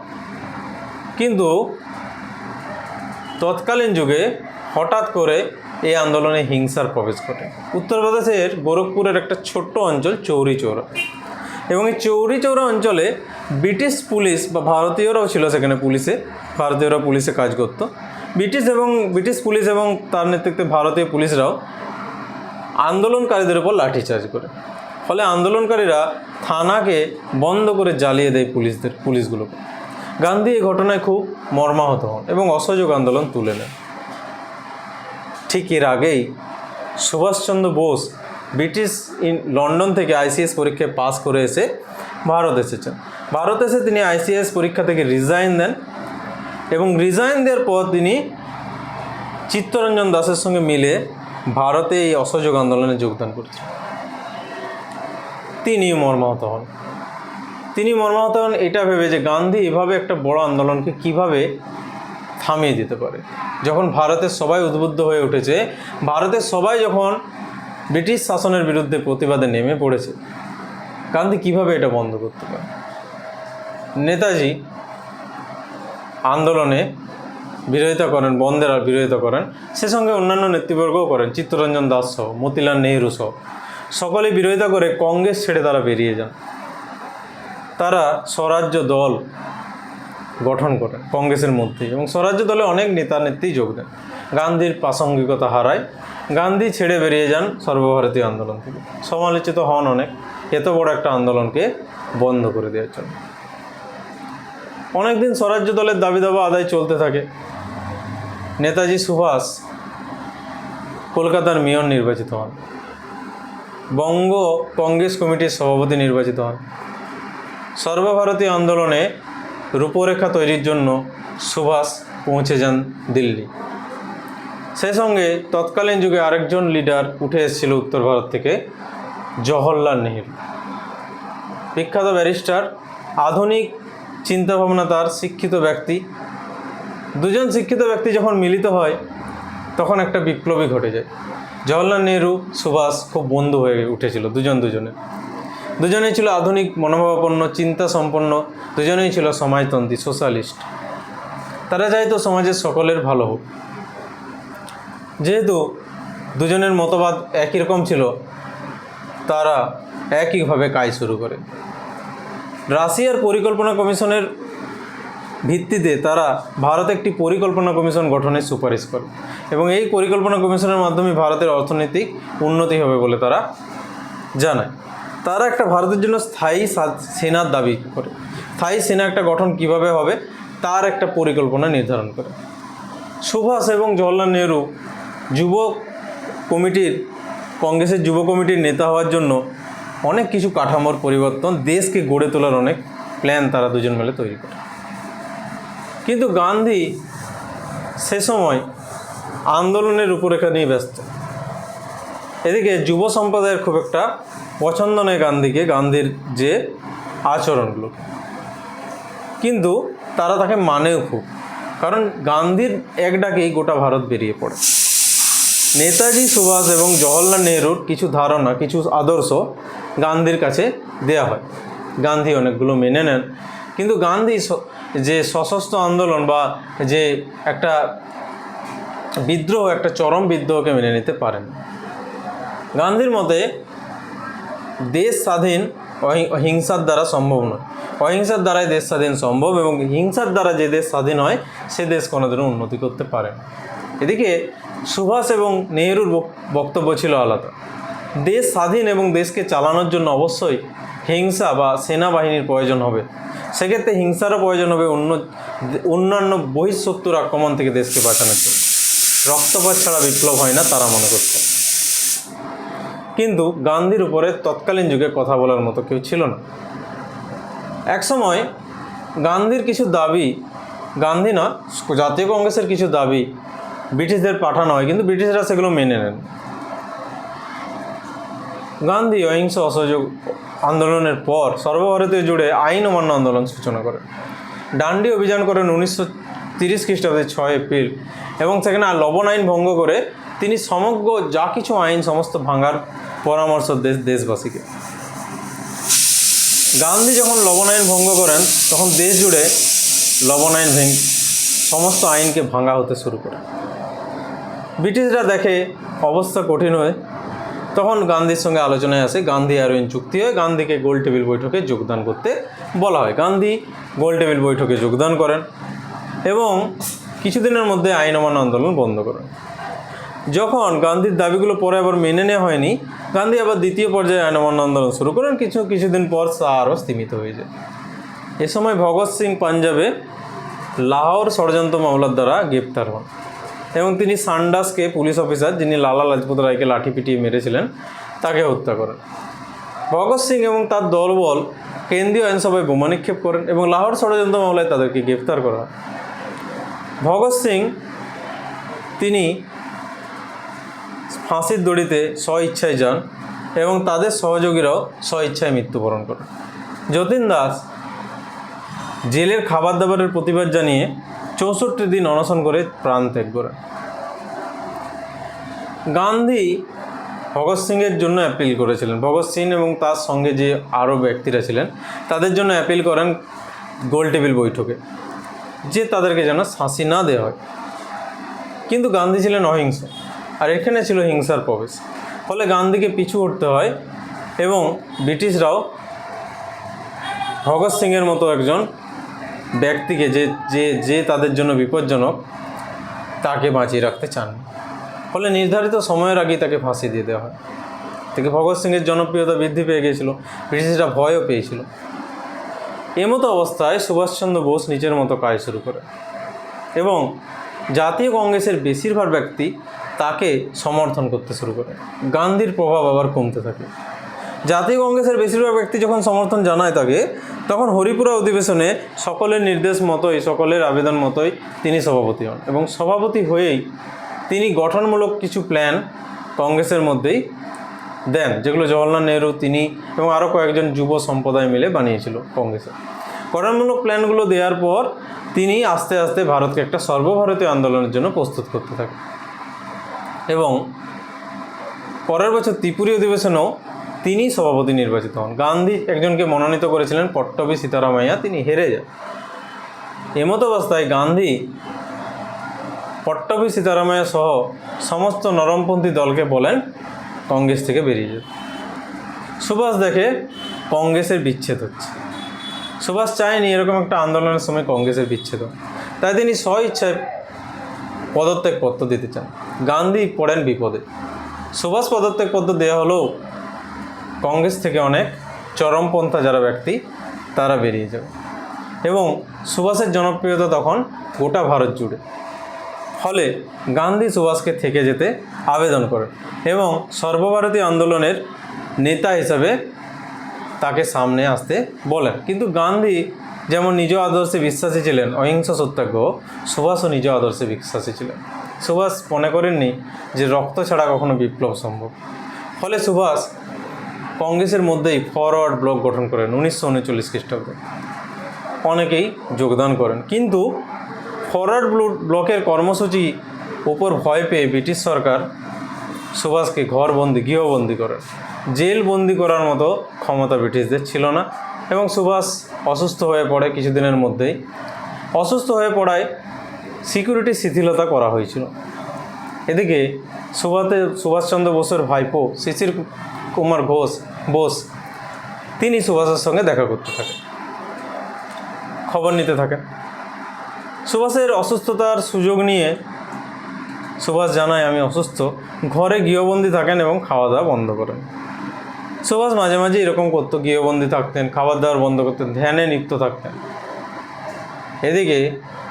[SPEAKER 1] কিন্তু তৎকালীন যুগে হঠাৎ করে এই আন্দোলনে হিংসার প্রবেশ ঘটে। উত্তরপ্রদেশের গোরখপুরের একটা ছোট্ট অঞ্চল চৌরি চৌরা, এবং এই চৌরি চৌরা অঞ্চলে ব্রিটিশ পুলিশ বা ভারতীয়রাও ছিল সেখানে, ভারতীয়রা পুলিশে কাজ করত। ব্রিটিশ পুলিশ এবং তার নেতৃত্বে ভারতীয় পুলিশরাও আন্দোলনকারীদের উপর লাঠিচার্জ করে। ফলে আন্দোলনকারীরা থানাকে বন্ধ করে জ্বালিয়ে দেয় পুলিশগুলোকে। গান্ধী এই ঘটনায় খুব মর্মাহত হন এবং অসহযোগ আন্দোলন তুলে নেন। ঠিক এর আগেই সুভাষচন্দ্র বোস ব্রিটিশ লন্ডন থেকে আইসিএস পরীক্ষায় পাস করে এসে ভারত এসেছেন। ভারত এসে তিনি আইসিএস পরীক্ষা থেকে রিজাইন দেন এবং রিজাইন দেওয়ার পর তিনি চিত্তরঞ্জন দাসের সঙ্গে মিলে ভারতে এই অসহযোগ আন্দোলনে যোগদান করেছিলেন। তিনি মর্মাহত হন এটা ভেবে যে গান্ধী এভাবে একটা বড় আন্দোলনকে কিভাবে থামিয়ে দিতে পারে। যখন ভারতের সবাই উদ্বুদ্ধ হয়ে উঠেছে, ভারতের সবাই যখন ব্রিটিশ শাসনের বিরুদ্ধে প্রতিবাদে নেমে পড়েছে, গান্ধী কিভাবে এটা বন্ধ করতে পারে। নেতাজি আন্দোলনে বিরোধিতা করেন, বন্ধের আর বিরোধিতা করেন, সে সঙ্গে অন্যান্য নেতৃবর্গও করেন, চিত্তরঞ্জন দাস সহ, মতিলাল নেহরু সহ সকলেই বিরোধিতা করে কংগ্রেস ছেড়ে তারা বেরিয়ে যান। তারা স্বরাজ্য দল গঠন করেন কংগ্রেসের মধ্যেই এবং স্বরাজ্য দলে অনেক নেতা নেত্রী যোগ দেন। গান্ধীর প্রাসঙ্গিকতা হারায়, গান্ধী ছেড়ে বেরিয়ে যান সর্বভারতীয় আন্দোলন থেকে। সমালোচিত হন অনেক, এত বড় একটা আন্দোলনকে বন্ধ করে দেওয়ার জন্য। অনেকদিন স্বরাজ্য দলের দাবি দাবা আদায় চলতে থাকে। নেতাজি সুভাষ কলকাতার মেয়র নির্বাচিত হন, বঙ্গ কংগ্রেস কমিটির সভাপতি নির্বাচিত হন। সর্বভারতীয় আন্দোলনে রূপরেখা তৈরির জন্য সুভাষ পৌঁছে যান দিল্লি। সেই সঙ্গে তৎকালীন যুগে আরেকজন লিডার উঠে এসেছিল উত্তর ভারত থেকে, জওহরলাল নেহরু, বিখ্যাত ব্যারিস্টার, আধুনিক চিন্তাভাবনা তার, শিক্ষিত ব্যক্তি। দুজন শিক্ষিত ব্যক্তি যখন মিলিত হয় তখন একটা বিপ্লবী ঘটে যায়। জওহরলাল নেহরু সুভাষ খুব বন্ধু হয়ে উঠেছিল দুজনেই ছিল আধুনিক মনোভাবাপন্ন, চিন্তা সম্পন্ন, দুজনেই ছিল সমাজতন্ত্রী, সোশ্যালিস্ট। তারা চাইতো সমাজের সকলের ভালো হোক। যেহেতু দুজনের মতবাদ একই রকম ছিল, তারা একইভাবে কাজ শুরু করে। রাশিয়ার পরিকল্পনা কমিশনের ভিত্তিতে তারা ভারতে একটি পরিকল্পনা কমিশন গঠনের সুপারিশ করে এবং এই পরিকল্পনা কমিশনের মাধ্যমে ভারতের অর্থনৈতিক উন্নতি হবে বলে তারা জানায়। তারা একটা ভারতের জন্য স্থায়ী সেনার দাবি করে। স্থায়ী সেনা একটা গঠন কিভাবে হবে তার একটা পরিকল্পনা নির্ধারণ করে। সুভাষ এবং জওহরলাল নেহরু কংগ্রেসের যুব কমিটির নেতা হওয়ার জন্য অনেক কিছু কাঠামোর পরিবর্তন, দেশকে গড়ে তোলার অনেক প্ল্যান তারা দুজন মিলে তৈরি করে। কিন্তু গান্ধী সে সময় আন্দোলনের রূপরেখা নিয়ে ব্যস্ত। এদিকে যুব সম্প্রদায়ের খুব একটা পছন্দ নয় গান্ধীর যে আচরণগুলো, কিন্তু তারা তাকে মানেও খুব, কারণ গান্ধীর এক ডাকেই গোটা ভারত বেরিয়ে পড়ে। নেতাজি সুভাষ এবং জওহরলাল নেহরুর কিছু ধারণা, কিছু আদর্শ গান্ধীর কাছে দেয়া হয়। গান্ধী অনেকগুলো মেনে নেন, কিন্তু গান্ধী যে সশস্ত্র আন্দোলন বা যে একটা বিদ্রোহ, একটা চরম বিদ্রোহকে মেনে নিতে পারেন। গান্ধীর মতে দেশ স্বাধীন হিংসার দ্বারা সম্ভব নয়, অহিংসার দ্বারাই দেশ স্বাধীন সম্ভব এবং হিংসার দ্বারা যে দেশ স্বাধীন হয় সে দেশ কোনোদিনও উন্নতি করতে পারে না। এদিকে সুভাষ এবং নেহরুর বক্তব্য ছিল আলাদা। দেশ স্বাধীন এবং দেশকে চালানোর জন্য অবশ্যই হিংসা বা সেনাবাহিনীর প্রয়োজন হবে, সেক্ষেত্রে হিংসারও প্রয়োজন হবে অন্যান্য বহিঃশত্রুর আক্রমণ থেকে দেশকে বাঁচানোর জন্য। রক্তপাত ছাড়া বিপ্লব হয় না তারা মনে করত। কিন্তু গান্ধীর উপরে তৎকালীন যুগে কথা বলার মতো কেউ ছিল না। একসময় গান্ধীর কিছু দাবি, গান্ধী না, জাতীয় কংগ্রেসের কিছু দাবি ব্রিটিশদের পাঠানো হয়, কিন্তু ব্রিটিশরা সেগুলো মেনে নেন। গান্ধী অহিংস অসহযোগ আন্দোলনের পর সর্বভারতীয় জুড়ে আইন অমান্য আন্দোলন সূচনা করেন। ডান্ডি অভিযান করেন 1930 খ্রিস্টাব্দের 6 এপ্রিল এবং সেখানে লবণ আইন ভঙ্গ করে তিনি সমগ্র যা কিছু আইন সমস্ত ভাঙার পরামর্শ দেশবাসীকে। গান্ধী যখন লবণ আইন ভঙ্গ করেন তখন দেশ জুড়ে লবণ আইন সমস্ত আইনকে ভাঙা হতে শুরু করে। ব্রিটিশরা দেখে অবস্থা কঠিন হয়ে তখন গান্ধীর সঙ্গে আলোচনায় আসে, গান্ধী আরোইন চুক্তি হয়, গান্ধীকে গোল টেবিল বৈঠকে যোগদান করতে বলা হয়। গান্ধী গোল টেবিল বৈঠকে যোগদান করেন এবং কিছুদিনের মধ্যে আইন অমান্য আন্দোলন বন্ধ করেন। যখন গান্ধীর দাবিগুলো পরে আবার মেনে নেওয়া হয়নি, গান্ধী আবার দ্বিতীয় পর্যায়ে আইন অমান্য আন্দোলন শুরু করেন। কিছুদিন পর তা আরও স্তীমিত হয়ে যায়। এ সময় ভগৎ সিং পাঞ্জাবে লাহোর ষড়যন্ত্র মামলার দ্বারা গ্রেপ্তার হন এবং তিনি সান্ডাসকে, পুলিশ অফিসার যিনি লালা লাজপত রায়কে লাঠি পিটিয়ে মেরেছিলেন, তাকে হত্যা করেন। ভগৎ সিং এবং তার দলবল কেন্দ্রীয় আইনসভায় বোমা নিক্ষেপ করেন এবং লাহোর ষড়যন্ত্র মামলায় তাদেরকে গ্রেপ্তার করা হয়। ভগৎ সিং তিনি ফাঁসির দড়িতে স্বইচ্ছায় যান এবং তাদের সহযোগীরাও স্বইচ্ছায় মৃত্যুবরণ করেন। যতীন দাস জেলের খাবার দাবারের প্রতিবাদ জানিয়ে 64 দিন অনশন করে প্রাণ ত্যাগ করেন। গান্ধী ভগৎ সিংয়ের জন্য অ্যাপিল করেছিলেন। ভগৎ সিং এবং তার সঙ্গে যে আরও ব্যক্তিরা ছিলেন তাদের জন্য অ্যাপিল করেন গোল টেবিল বৈঠকে, যে তাদেরকে যেন ফাঁসি না দেওয়া হয়। কিন্তু গান্ধী ছিলেন অহিংস, আর এখানে ছিল হিংসার প্রবেশ। ফলে গান্ধীকে পিছু হটতে হয় এবং ব্রিটিশরাও ভগৎ সিংয়ের মতো একজন ব্যক্তিকে যে তাদের জন্য বিপজ্জনক, তাকে বাঁচিয়ে রাখতে চান। ফলে নির্ধারিত সময়ের আগেই তাকে ফাঁসি দিয়ে দেওয়া হয়। থেকে ভগৎ সিংয়ের জনপ্রিয়তা বৃদ্ধি পেয়ে গিয়েছিল, ব্রিটিশরা ভয়ও পেয়েছিল। এমতো অবস্থায় সুভাষচন্দ্র বোস নিজের মতো কাজ শুরু করে এবং জাতীয় কংগ্রেসের বেশিরভাগ ব্যক্তি তাকে সমর্থন করতে শুরু করে। গান্ধীর প্রভাব আবার কমতে থাকে। জাতীয় কংগ্রেসের বেশিরভাগ ব্যক্তি যখন সমর্থন জানায় তাকে, তখন হরিপুরা অধিবেশনে সকলের নির্দেশ মতোই, সকলের আবেদন মতোই তিনি সভাপতি হন এবং সভাপতি হয়েই তিনি গঠনমূলক কিছু প্ল্যান কংগ্রেসের মধ্যেই দেন, যেগুলো জওহরলাল নেহরু, তিনি এবং আরও কয়েকজন যুব সম্প্রদায় মিলে বানিয়েছিল কংগ্রেসে। গঠনমূলক প্ল্যানগুলো দেওয়ার পর তিনি আস্তে আস্তে ভারতকে একটা সর্বভারতীয় আন্দোলনের জন্য প্রস্তুত করতে থাকেন এবং পরের বছর ত্রিপুরী অধিবেশনেও তিনি সভাপতি নির্বাচিত হন। গান্ধী একজনকে মনোনীত করেছিলেন, পট্টবী সীতারামাইয়া, তিনি হেরে যান। এমতো অবস্থায় গান্ধী পট্টবী সীতারামাইয়া সহ সমস্ত নরমপন্থী দলকে বলেন কংগ্রেস থেকে বেরিয়ে যেতে। সুভাষ দেখে কংগ্রেসের বিচ্ছেদ হচ্ছে। সুভাষ চায়নি এরকম একটা আন্দোলনের সময় কংগ্রেসের বিচ্ছেদ হয়, তাই তিনি স্বইচ্ছায় পদত্যাগপত্র দিতে চান। গান্ধী পড়েন বিপদে। সুভাষ পদত্যাগপত্র দেওয়া হলেও কংগ্রেস থেকে অনেক চরমপন্থা যারা ব্যক্তি তারা বেরিয়ে যাবে এবং সুভাষের জনপ্রিয়তা তখন গোটা ভারত জুড়ে। ফলে গান্ধী সুভাষকে থেকে যেতে আবেদন করেন এবং সর্বভারতীয় আন্দোলনের নেতা হিসাবে তাকে সামনে আসতে বলেন। কিন্তু গান্ধী যেমন নিজ আদর্শে বিশ্বাসী ছিলেন, অহিংস সত্যাগ্রহ, সুভাষও নিজ আদর্শে বিশ্বাসী ছিলেন। সুভাষ মনে করেননি যে রক্ত ছাড়া কখনো বিপ্লব সম্ভব। ফলে সুভাষ কংগ্রেসের মধ্যেই ফরওয়ার্ড ব্লক গঠন করেন 1939 খ্রিস্টাব্দে। অনেকেই যোগদান করেন, কিন্তু ফরওয়ার্ড ব্লকের কর্মসূচি উপর ভয় পেয়ে ব্রিটিশ সরকার সুভাষকে গৃহবন্দী করেন। জেলবন্দি করার মতো ক্ষমতা ব্রিটিশদের ছিল না এবং সুভাষ অসুস্থ হয়ে পড়ে কিছুদিনের মধ্যেই। অসুস্থ হয়ে পড়ায় সিকিউরিটি শিথিলতা করা হয়েছিল। এদিকে সুভাষচন্দ্র বোসের ভাইপো শিশির কুমার বোস তিনি সুভাষের সঙ্গে দেখা করতে থাকেন, খবর নিতে থাকেন। সুভাষের অসুস্থতার সুযোগ নিয়ে সুভাষ জানায়, আমি অসুস্থ, ঘরে গৃহবন্দী থাকেন এবং খাওয়া দাওয়া বন্ধ করেন। সুভাষ মাঝে মাঝে এরকম করতো, গৃহবন্দী থাকতেন, খাবার দাবার বন্ধ করতেন, ধ্যানে লিপ্ত থাকতেন। এদিকে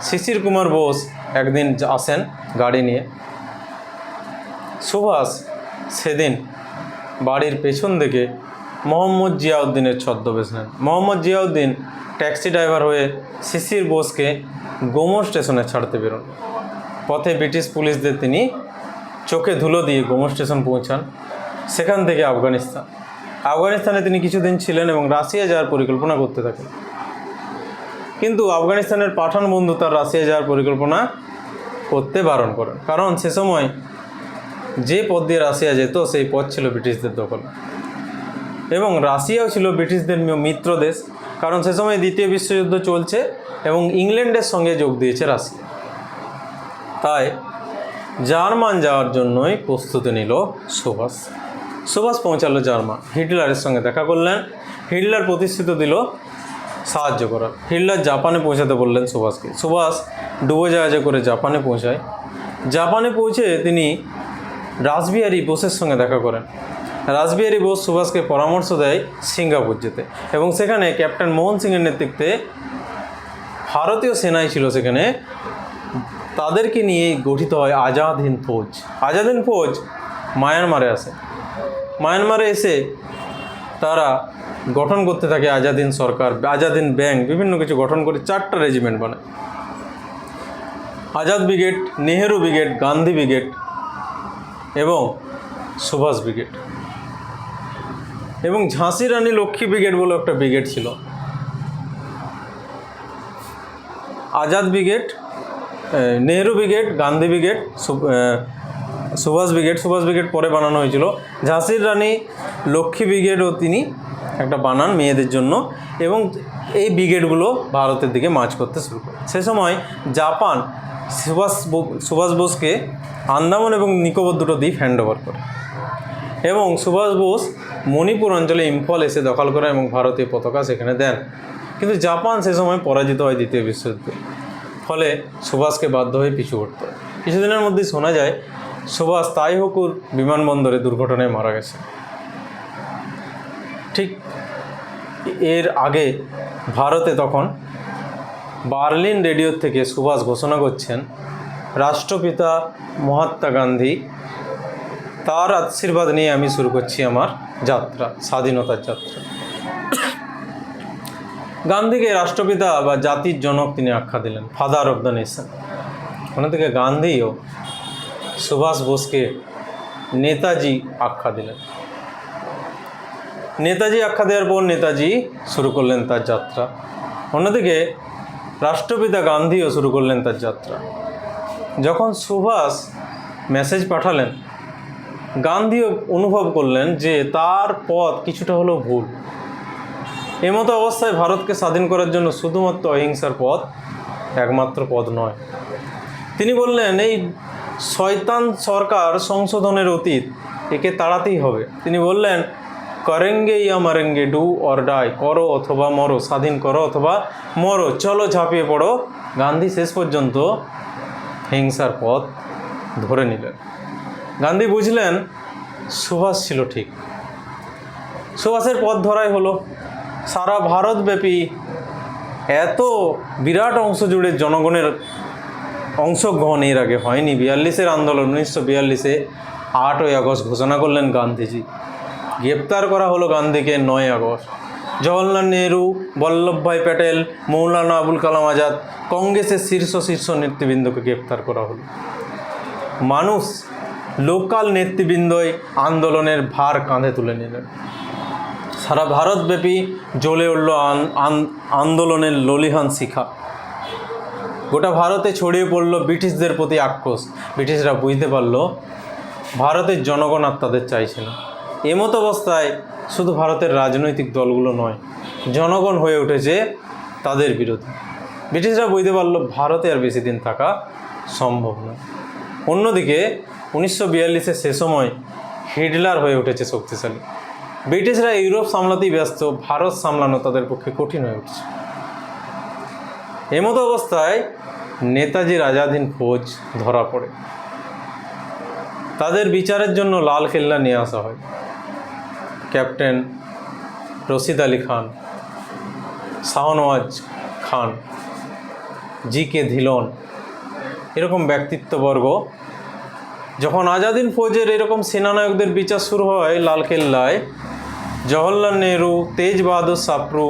[SPEAKER 1] শিশির কুমার বোস একদিন আসেন গাড়ি নিয়ে। সুভাষ সেদিন বাড়ির পেছন দিকে মোহাম্মদ জিয়াউদ্দিনের ছদ্মবেশ নেন। মোহাম্মদ জিয়াউদ্দিন ট্যাক্সি ড্রাইভার হয়ে শিশির বোসকে গোমর স্টেশনে ছাড়তে বেরোন। পথে ব্রিটিশ পুলিশদের তিনি চোখে ধুলো দিয়ে গোমর স্টেশন পৌঁছান। সেখান থেকে আফগানিস্তানে তিনি কিছুদিন ছিলেন এবং রাশিয়া যাওয়ার পরিকল্পনা করতে থাকেন। কিন্তু আফগানিস্তানের পাঠান বন্ধু তার রাশিয়া যাওয়ার পরিকল্পনা করতে বারণ করেন, কারণ সে সময় যে পথ দিয়ে রাশিয়া যেত সেই পথ ছিল ব্রিটিশদের দখলে এবং রাশিয়াও ছিল ব্রিটিশদের মিত্র দেশ, কারণ সে সময় দ্বিতীয় বিশ্বযুদ্ধ চলছে এবং ইংল্যান্ডের সঙ্গে যোগ দিয়েছে রাশিয়া। তাই জার্মান যাওয়ার জন্যই প্রস্তুতি নিল সুভাষ পৌঁছালো জার্মান। হিটলারের সঙ্গে দেখা করলেন। হিটলার প্রতিশ্রুত দিল সাহায্য করার। হিটলার জাপানে পৌঁছাতে বললেন সুভাষকে। সুভাষ ডুবোজাহাজে করে জাপানে পৌঁছায়। জাপানে পৌঁছে তিনি রাসবিহারী বোসের সঙ্গে দেখা করেন। রাসবিহারী বোস সুভাষকে পরামর্শ দেয় সিঙ্গাপুর যেতে, এবং সেখানে ক্যাপ্টেন মোহন সিংয়ের নেতৃত্বে ভারতীয় সেনাই ছিল সেখানে, তাদেরকে নিয়ে গঠিত হয় আজাদ হিন্দ ফৌজ। আজাদ হিন্দ ফৌজ মায়ানমারে আসে। মায়ানমারে এসে তারা গঠন করতে থাকে আজাদ হিন্দ সরকার, আজাদ হিন্দ ব্যাংক, বিভিন্ন কিছু গঠন করে 4টা রেজিমেন্ট বানায়। Azad brigade, Nehru brigade, Gandhi brigade এবং সুভাষ ব্রিগেড, এবং ঝাঁসি রানী লক্ষ্মী ব্রিগেড বলে একটা ব্রিগেড ছিল। Azad brigade, Nehru brigade, Gandhi brigade, Subhash brigade পরে বানানো হয়েছিল। ঝাঁসির রানী লক্ষ্মী ব্রিগেডও তিনি একটা বানান মেয়েদের জন্য, এবং এই ব্রিগেডগুলো ভারতের দিকে মার্চ করতে শুরু করে। সে সময় জাপান সুভাষ বোসকে আন্দামান এবং নিকোবর দুটো দ্বীপ হ্যান্ডওভার করে, এবং সুভাষ বোস মণিপুর অঞ্চলে ইম্ফল এসে দখল করে এবং ভারতীয় পতাকা সেখানে দেন। কিন্তু জাপান সে সময় পরাজিত হয় দ্বিতীয় বিশ্বযুদ্ধে, ফলে সুভাষকে বাধ্য হয়ে পিছু হটতে হয়। কিছুদিনের মধ্যেই শোনা যায় সুভাষ তাইহুকুর বিমানবন্দরে দুর্ঘটনায় মারা গেছে। ঠিক এর আগে ভারতে তখন বার্লিন রেডিও থেকে সুভাষ ঘোষণা করছেন রাষ্ট্রপিতা মহাত্মা গান্ধী, তার আশীর্বাদ নিয়ে আমি শুরু করছি আমার যাত্রা, স্বাধীনতার যাত্রা। গান্ধীকে রাষ্ট্রপিতা বা জাতির জনক তিনি আখ্যা দিলেন, ফাদার অফ দ্য নেশন। ওখান থেকে গান্ধীও সুভাষ বোসকে নেতাজি আখ্যা দিলেন। নেতাজি আখ্যা দেওয়ার পর নেতাজি শুরু করলেন তার যাত্রা। অন্যদিকে রাষ্ট্রপিতা গান্ধীও শুরু করলেন তার যাত্রা। যখন সুভাষ মেসেজ পাঠালেন, গান্ধীও অনুভব করলেন যে তার পথ কিছুটা হলেও ভুল। এমতো অবস্থায় ভারতকে স্বাধীন করার জন্য শুধুমাত্র অহিংসার পথ একমাত্র পথ নয়। তিনি বললেন এই শয়তান সরকার সংশোধনের অতীত, একে তাড়াতেই হবে। তিনি বললেন করেঙ্গে ইয়া মারেঙ্গে, ডু অর ডাই, করো অথবা মরো, স্বাধীন করো অথবা মরো, চলো ঝাঁপিয়ে পড়ো। গান্ধী শেষ পর্যন্ত হিংসার পথ ধরে নিলেন। গান্ধী বুঝলেন সুভাষ ছিল ঠিক। সুভাষের পথ ধরাই হলো। সারা ভারতব্যাপী এত বিরাট অংশ জুড়ে জনগণের অংশগ্রহণ এর আগে হয়নি। 42-এর আন্দোলন, 1942-এ 8ই আগস্ট ঘোষণা করলেন গান্ধীজি। গ্রেপ্তার করা হলো গান্ধীকে 9ই আগস্ট। জওহরলাল নেহরু, বল্লভভাই প্যাটেল, মৌলানা আবুল কালাম আজাদ, কংগ্রেসের শীর্ষ নেতৃবৃন্দকে গ্রেপ্তার করা হলো। মানুষ, লোকাল নেতৃবৃন্দই আন্দোলনের ভার কাঁধে তুলে নিলেন। সারা ভারতব্যাপী জ্বলে উঠল আন্দোলনের ললিহান শিখা। গোটা ভারতে ছড়িয়ে পড়ল ব্রিটিশদের প্রতি আক্রোশ। ব্রিটিশরা বুঝতে পারল ভারতের জনগণ আর তাদের চাইছে না। এমতো অবস্থায় শুধু ভারতের রাজনৈতিক দলগুলো নয়, জনগণ হয়ে উঠেছে তাদের বিরোধী। ব্রিটিশরা বুঝতে পারল ভারতে আর বেশি দিন থাকা সম্ভব নয়। অন্যদিকে 1942-এ সে সময় হিটলার হয়ে উঠেছে শক্তিশালী। ব্রিটিশরা ইউরোপ সামলাতেই ব্যস্ত, ভারত সামলানো তাদের পক্ষে কঠিন হয়ে উঠছে। এমতো অবস্থায় নেতাজির আজাদ হিন্দ ফৌজ ধরা পড়ে। তাদের বিচারের জন্য লালকেল্লা নিয়ে আসা হয়। ক্যাপ্টেন রশিদ আলী খান, শাহনওয়াজ খান, জি.কে. ধিলন, এরকম ব্যক্তিত্ববর্গ। যখন আজাদ হিন্দ ফৌজের এরকম সেনানায়কদের বিচার শুরু হয় লালকেল্লায়, জওহরলাল নেহরু, তেজ বাহাদুর সাপ্রু,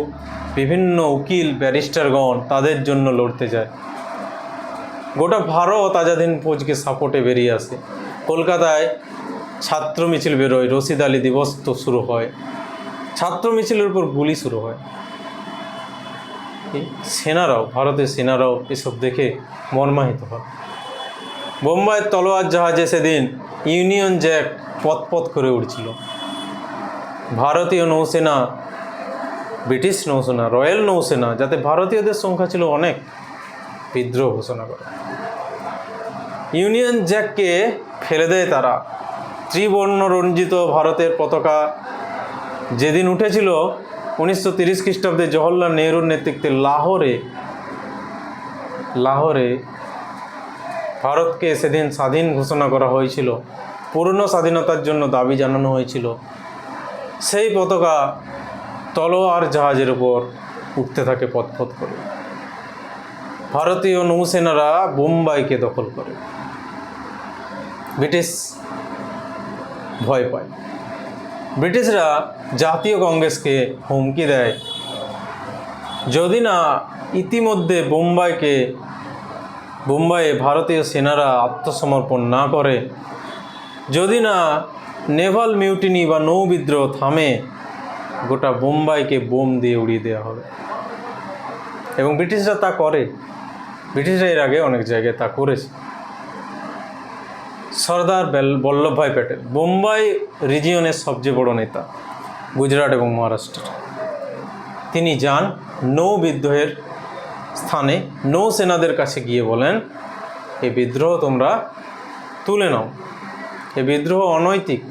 [SPEAKER 1] বিভিন্ন উকিল, ব্যারিস্টারগণ তাদের জন্য লড়তে যায়। গোটা ভারত আজাদ হিন্দ ফৌজকে সাপোর্টে বেরিয়ে আসে। কলকাতায় ছাত্র মিছিল বেরোয়, রশিদ আলী দিবস তো শুরু হয়, ছাত্র মিছিলের উপর গুলি শুরু হয়। সেনারাও, ভারতের সেনারাও এসব দেখে মর্মাহিত হয়। বোম্বাইয়ের তলোয়ার জাহাজে সেদিন ইউনিয়ন জ্যাক পথ করে উড়ছিল। ভারতীয় নৌসেনা, ব্রিটিশ নৌসেনা, রয়্যাল নৌসেনা, যাতে ভারতীয়দের সংখ্যা ছিল অনেক, বিদ্রোহ ঘোষণা করে। ইউনিয়ন জ্যাককে ফেলে দেয় তারা। ত্রিবর্ণ রঞ্জিত ভারতের পতাকা যেদিন উঠেছিল 1930 খ্রিস্টাব্দে জওহরলাল নেহরুর নেতৃত্বে লাহোরে ভারতকে সেদিন স্বাধীন ঘোষণা করা হয়েছিল। পূর্ণ স্বাধীনতার জন্য দাবি জানানো হয়েছিল, সেই পতাকা তলোয়ার জাহাজের উপর উঠতে থাকে পথ করে। ভারতীয় নৌসেনারা বোম্বাইকে দখল করে। ব্রিটিশ ভয় পায়। ব্রিটিশরা জাতীয় কংগ্রেসকে হুমকি দেয়, যদি না ইতিমধ্যে বোম্বাইয়ে ভারতীয় সেনারা আত্মসমর্পণ না করে, যদি না নেভাল মিউটিনি বা নৌ বিদ্রোহ থামে, গোটা বোম্বাইকে বোম দিয়ে উড়িয়ে দেওয়া হবে। এবং ব্রিটিশরা তা করে। ব্রিটিশরা এর আগে অনেক জায়গায় তা করেছে। সর্দার বল্লভভাই প্যাটেল বোম্বাই রিজিয়নের সবচেয়ে বড় নেতা, গুজরাট এবং মহারাষ্ট্রের। তিনি যান নৌ বিদ্রোহের স্থানে, নৌসেনাদের কাছে গিয়ে বলেন, এই বিদ্রোহ তোমরা তুলে নাও, এই বিদ্রোহ অনৈতিক।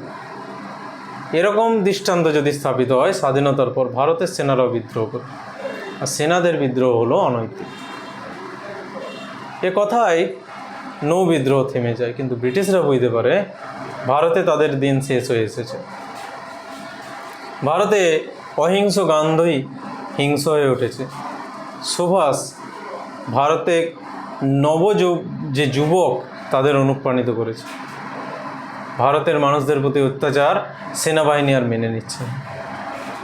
[SPEAKER 1] এরকম দৃষ্টান্ত যদি স্থাপিত হয়, স্বাধীনতার পর ভারতের সেনারাও বিদ্রোহ করে, আর সেনাদের বিদ্রোহ হলো অনৈতিক। এ কথায় নৌ বিদ্রোহ থেমে যায়। কিন্তু ব্রিটিশরা বুঝতে পারে ভারতে তাদের দিন শেষ হয়ে এসেছে। ভারতে অহিংস গান্ধী হিংস্র হয়ে উঠেছে। সুভাষ ভারতে যে যুবক তাদের অনুপ্রাণিত করেছে। ভারতের মানুষদের প্রতি অত্যাচার সেনাবাহিনী আর মেনে নিচ্ছে না।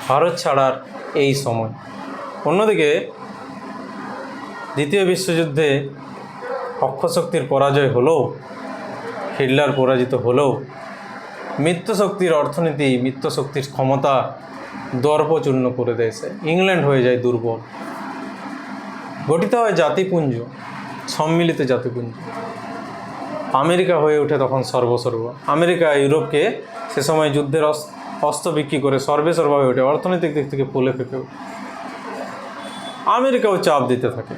[SPEAKER 1] ভারত ছাড়ার এই সময়। অন্যদিকে দ্বিতীয় বিশ্বযুদ্ধে অক্ষশক্তির পরাজয় হলেও, হিটলার পরাজিত হলেও, মিত্রশক্তির অর্থনীতি, মিত্রশক্তির ক্ষমতা দর্পচূর্ণ করে দিয়েছে। ইংল্যান্ড হয়ে যায় দুর্বল। গঠিত হয় জাতিপুঞ্জ, সম্মিলিত জাতিপুঞ্জ। আমেরিকা হয়ে ওঠে তখন সর্বসর্ব। আমেরিকা ইউরোপকে সে সময় যুদ্ধের অস্ত্র বিক্রি করে সর্বেসর্বা হয়ে ওঠে, অর্থনৈতিক দিক থেকে ফুলে ফেঁপে ওঠে। আমেরিকাও চাপ দিতে থাকে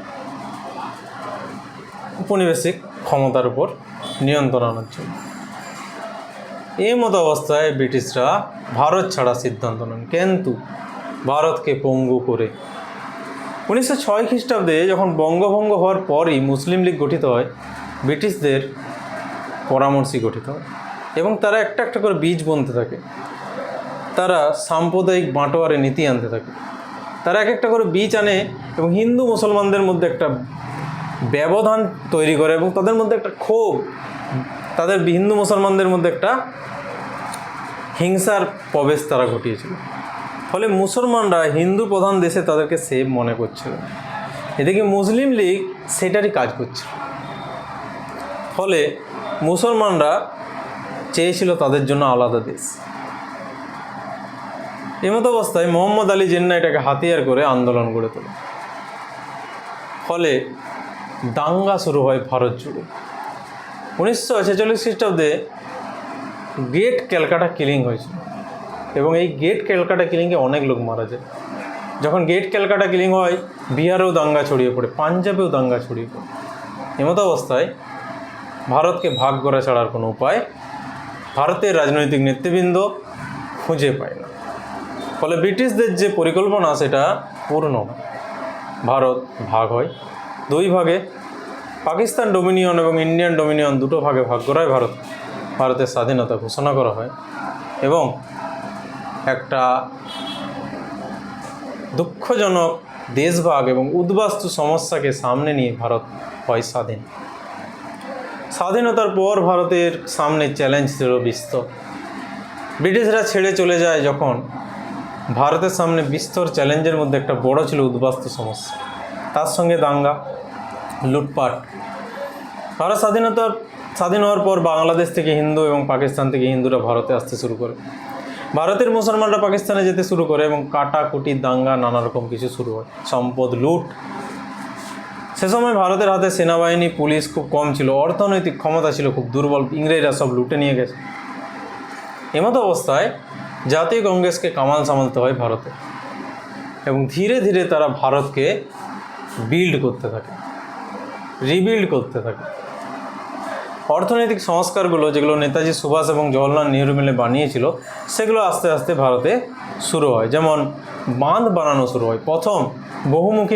[SPEAKER 1] উপনিবেশিক ক্ষমতার উপর নিয়ন্ত্রণ আনার জন্য। এই মতো অবস্থায় ব্রিটিশরা ভারত ছাড়া সিদ্ধান্ত নেন, কিন্তু ভারতকে পঙ্গু করে। 1906 খ্রিস্টাব্দে যখন বঙ্গভঙ্গ হওয়ার পরই মুসলিম লীগ গঠিত হয়, ব্রিটিশদের পরামর্শই গঠিত হয় এবং তারা একটা একটা করে বীজ বুনতে থাকে। তারা সাম্প্রদায়িক বাঁটোয়ারে নীতি আনতে থাকে। তারা এক একটা করে বীজ আনে এবং হিন্দু মুসলমানদের মধ্যে একটা ব্যবধান তৈরি করে এবং তাদের মধ্যে একটা ক্ষোভ, তাদের হিন্দু মুসলমানদের মধ্যে একটা হিংসার প্রবেশ তারা ঘটিয়েছিল। ফলে মুসলমানরা হিন্দু প্রধান দেশে তাদেরকে সেফ মনে করছিল। এদিকে মুসলিম লীগ সেটারই কাজ করছিল। ফলে মুসলমানরা চেয়েছিল তাদের জন্য আলাদা দেশ। এমতো অবস্থায় মোহাম্মদ আলী জিন্নাহ এটাকে হাতিয়ার করে আন্দোলন গড়ে তোলে। ফলে দাঙ্গা শুরু হয় ভারত জুড়ে। 1946 খ্রিস্টাব্দে গ্রেট ক্যালকাটা কিলিং হয়েছিল এবং এই গ্রেট ক্যালকাটা কিলিংয়ে অনেক লোক মারা যায়। যখন গ্রেট ক্যালকাটা কিলিং হয়, বিহারেও দাঙ্গা ছড়িয়ে পড়ে, পাঞ্জাবেও দাঙ্গা ছড়িয়ে পড়ে। এমতো অবস্থায় ভারতকে ভাগ করা ছাড়ার কোনো উপায় ভারতের রাজনৈতিক নেতৃবৃন্দ খুঁজে পায় না। ফলে ব্রিটিশদের যে পরিকল্পনা সেটা পূর্ণ হয়। ভারত ভাগ হয় দুই ভাগে। পাকিস্তান ডোমিনিয়ন এবং ইন্ডিয়ান ডোমিনিয়ন দুটো ভাগে ভাগ করা হয়। ভারতের স্বাধীনতা ঘোষণা করা হয় এবং একটা দুঃখজনক দেশভাগ এবং উদ্বাস্তু সমস্যাকে সামনে নিয়ে ভারত হয় স্বাধীন। স্বাধীনতার পর ভারতের সামনে চ্যালেঞ্জ ছিল বিস্তর। ব্রিটিশরা ছেড়ে চলে যায় যখন, ভারতের সামনে বিস্তর চ্যালেঞ্জের মধ্যে একটা বড় ছিল উদ্বাস্তু সমস্যা, তার সঙ্গে দাঙ্গা, লুটপাট। ভারত স্বাধীন হওয়ার পর বাংলাদেশ থেকে হিন্দু এবং পাকিস্তান থেকে হিন্দুরা ভারতে আসতে শুরু করে। ভারতের মুসলমানরা পাকিস্তানে যেতে শুরু করে এবং কাটাকুটি, দাঙ্গা, নানা রকম কিছু শুরু হয়, সম্পদ লুট। সে সময় ভারতের হাতে সেনাবাহিনী, পুলিশ খুব কম ছিল, অর্থনৈতিক ক্ষমতা ছিল খুব দুর্বল, ইংরেজরা সব লুটে নিয়ে গেছে। এমতো অবস্থায় জাতীয় কংগ্রেসকে কামাল সামালতে হয় ভারতে এবং ধীরে ধীরে তারা ভারতকে বিল্ড করতে থাকে, রিবিল্ড করতে থাকে। অর্থনৈতিক সংস্কারগুলো যেগুলো নেতাজি সুভাষ এবং জওহরলাল নেহরু মিলে বানিয়েছিল, সেগুলো আস্তে আস্তে ভারতে শুরু হয়। যেমন বাঁধ বানানো শুরু হয়, প্রথম বহুমুখী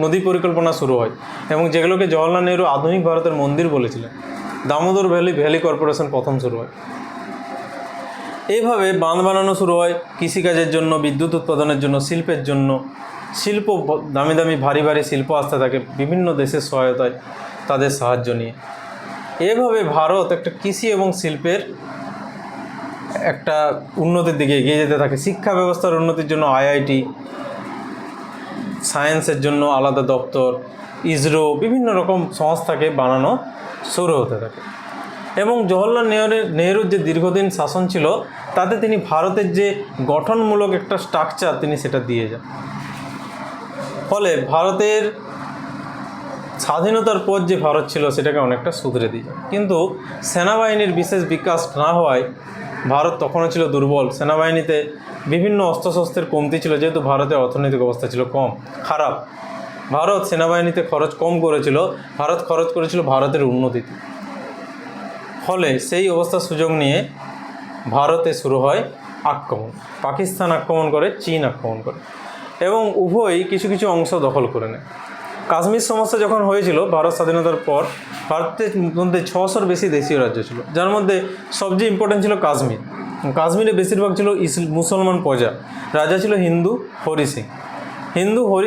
[SPEAKER 1] নদী পরিকল্পনা শুরু হয় এবং যেগুলোকে জওহরলাল নেহরু আধুনিক ভারতের মন্দির বলেছিলেন। দামোদর ভ্যালি কর্পোরেশন প্রথম শুরু হয়। এইভাবে বাঁধ বানানো শুরু হয় কৃষিকাজের জন্য, বিদ্যুৎ উৎপাদনের জন্য, শিল্পের জন্য। শিল্প দামি দামি ভারী ভারী শিল্প আসতে থাকে বিভিন্ন দেশের সহায়তায়, তাদের সাহায্য নিয়ে। এভাবে ভারত একটা কৃষি এবং শিল্পের একটা উন্নতির দিকে এগিয়ে যেতে থাকে। শিক্ষা ব্যবস্থার উন্নতির জন্য IIT, সায়েন্সের জন্য আলাদা দপ্তর, ইসরো, বিভিন্ন রকম সংস্থাকে বানানো শুরু হতে থাকে। এবং জওহরলাল নেহরুর যে দীর্ঘদিন শাসন ছিল, তাতে তিনি ভারতের যে গঠনমূলক একটা স্ট্রাকচার তিনি সেটা দিয়ে যান। ফলে ভারতের স্বাধীনতার পর যে ভারত ছিল সেটাকে অনেকটা শুধরে দিয়ে যায়। কিন্তু সেনাবাহিনীর বিশেষ বিকাশ না হওয়ায় ভারত তখনও ছিল দুর্বল। সেনাবাহিনীতে বিভিন্ন অস্ত্রশস্ত্রের কমতি ছিল, যেহেতু ভারতের অর্থনৈতিক অবস্থা ছিল খারাপ। ভারত সেনাবাহিনীতে খরচ কম করেছিল, ভারত খরচ করেছিল ভারতের উন্নতিতে। ফলে সেই অবস্থার সুযোগ নিয়ে ভারতে শুরু হয় আক্রমণ। পাকিস্তান আক্রমণ করে, চীন আক্রমণ করে এবং উভয়ই কিছু কিছু অংশ দখল করে নেয়। কাশ্মীর সমস্যা যখন হয়েছিল ভারত স্বাধীনতার পর, ভারতের মধ্যে 600-র বেশি দেশীয় রাজ্য ছিল, যার মধ্যে সবচেয়ে ইম্পর্টেন্ট ছিল কাশ্মীর। কাশ্মীরে বেশিরভাগ ছিল মুসলমান প্রজা। রাজা ছিল হিন্দু হরি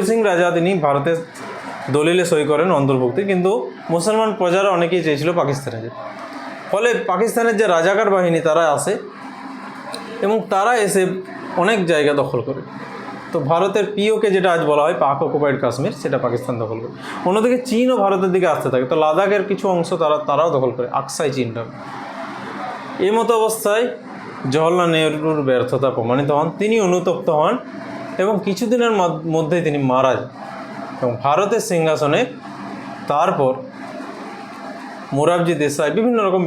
[SPEAKER 1] সিং। রাজা, তিনি ভারতের দলিলে সই করেন অন্তর্ভুক্তি, কিন্তু মুসলমান প্রজারা অনেকেই চেয়েছিল পাকিস্তানে যেতে। ফলে পাকিস্তানের যে রাজাকার বাহিনী তারা আসে এবং তারা এসে অনেক জায়গা দখল করে। তো ভারতের POK যেটা আজ বলা হয় পাক অকুপাইড কাশ্মীর, সেটা পাকিস্তান দখল করে। অন্যদিকে চীনও ভারতের দিকে আসতে থাকে। তো লাদাখের কিছু অংশ তারাও দখল করে, আকসাই চীনটা। এই মতো অবস্থায় জওহরলাল নেহরুর ব্যর্থতা প্রমাণিত হন, তিনি অনুতপ্ত হন এবং কিছুদিনের মধ্যেই তিনি মারা যান। এবং ভারতের সিংহাসনে তারপর মোরারজি দেশাই, বিভিন্ন রকম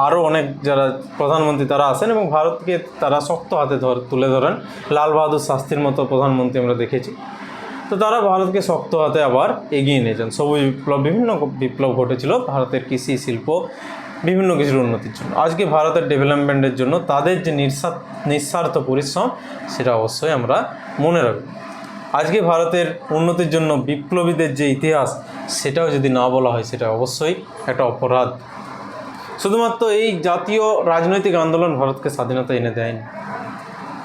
[SPEAKER 1] আরও অনেক যারা প্রধানমন্ত্রী তারা আসেন এবং ভারতকে তারা শক্ত হাতে তুলে ধরেন। লাল বাহাদুর শাস্ত্রীর মতো প্রধানমন্ত্রী আমরা দেখেছি। তো তারা ভারতকে শক্ত হাতে আবার এগিয়ে নিয়ে যান। সবুজ বিপ্লব, বিভিন্ন বিপ্লব ঘটেছিল ভারতের কৃষি শিল্প বিভিন্ন কিছুর উন্নতির জন্য। আজকে ভারতের ডেভেলপমেন্টের জন্য তাদের যে নিঃস্বার্থ পরিশ্রম, সেটা অবশ্যই আমরা মনে রাখব। আজকে ভারতের উন্নতির জন্য বিপ্লবীদের যে ইতিহাস, সেটাও যদি না বলা হয়, সেটা অবশ্যই একটা অপরাধ। শুধুমাত্র এই জাতীয় রাজনৈতিক আন্দোলন ভারতকে স্বাধীনতা এনে দেয়নি।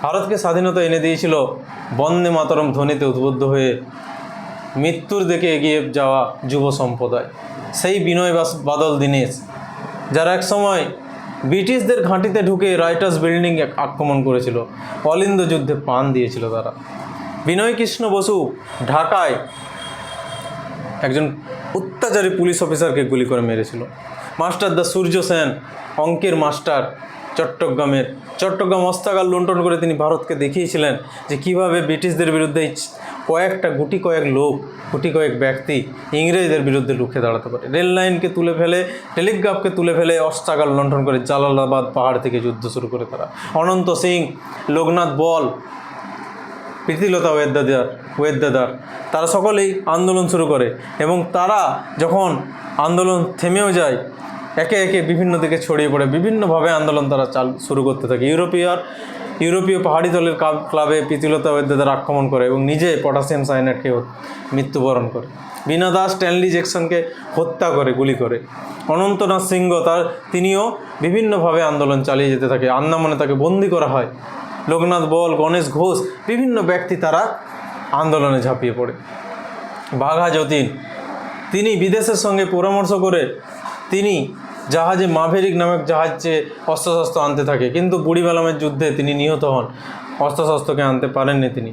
[SPEAKER 1] ভারতকে স্বাধীনতা এনে দিয়েছিল বন্দে মাতরম ধ্বনিতে উদ্বুদ্ধ হয়ে মৃত্যুর দিকে এগিয়ে যাওয়া যুব সম্প্রদায়। সেই বিনয় বাদল দীনেশ, যারা এক সময় ব্রিটিশদের ঘাঁটিতে ঢুকে রাইটার্স বিল্ডিং আক্রমণ করেছিল, অলিন্দ যুদ্ধে প্রাণ দিয়েছিল তারা। বিনয় কৃষ্ণ বসু ঢাকায় একজন অত্যাচারী পুলিশ অফিসারকে গুলি করে মেরেছিল। মাস্টার দা সূর্য সেন, অঙ্কের মাস্টার, চট্টগ্রাম হস্তাগার লুণ্ঠন করে তিনি ভারতকে দেখিয়েছিলেন যে কীভাবে ব্রিটিশদের বিরুদ্ধে গুটি কয়েক ব্যক্তি ইংরেজদের বিরুদ্ধে রুখে দাঁড়াতে পারে। রেল লাইনকে তুলে ফেলে, টেলিগ্রাফকে তুলে ফেলে হস্তাগার লুণ্ঠন করে জালালাবাদ পাহাড় থেকে যুদ্ধ শুরু করে তারা। অনন্ত সিং, লোকনাথ বল, প্রীতিলতা ওয়েদ্দেদার, তারা সকলেই আন্দোলন শুরু করে এবং তারা যখন আন্দোলন থেমেও যায়, একে একে বিভিন্ন দিকে ছড়িয়ে পড়ে, বিভিন্নভাবে আন্দোলন তারা শুরু করতে থাকে। ইউরোপীয় পাহাড়ি দলের ক্লাবে প্রীতিলতা ওয়েদ্দেদার আক্রমণ করে এবং নিজে পটাশিয়াম সায়ানাইডকে মৃত্যুবরণ করে। বীণা দাস স্ট্যানলি জ্যাকসনকে হত্যা করে, গুলি করে। অনন্তনাথ সিংহ তিনিও বিভিন্নভাবে আন্দোলন চালিয়ে যেতে থাকে। আন্দামানে তাকে বন্দি করা হয়। লোকনাথ বল, গণেশ ঘোষ, বিভিন্ন ব্যক্তি তারা আন্দোলনে ঝাঁপিয়ে পড়ে। বাঘা যতীন, তিনি বিদেশের সঙ্গে পরামর্শ করে তিনি জাহাজে মাভেরিক নামক জাহাজে অস্ত্রশস্ত্র আনতে থাকে, কিন্তু বুড়িবালামের যুদ্ধে তিনি নিহত হন, অস্ত্রশস্ত্রকে আনতে পারেননি তিনি।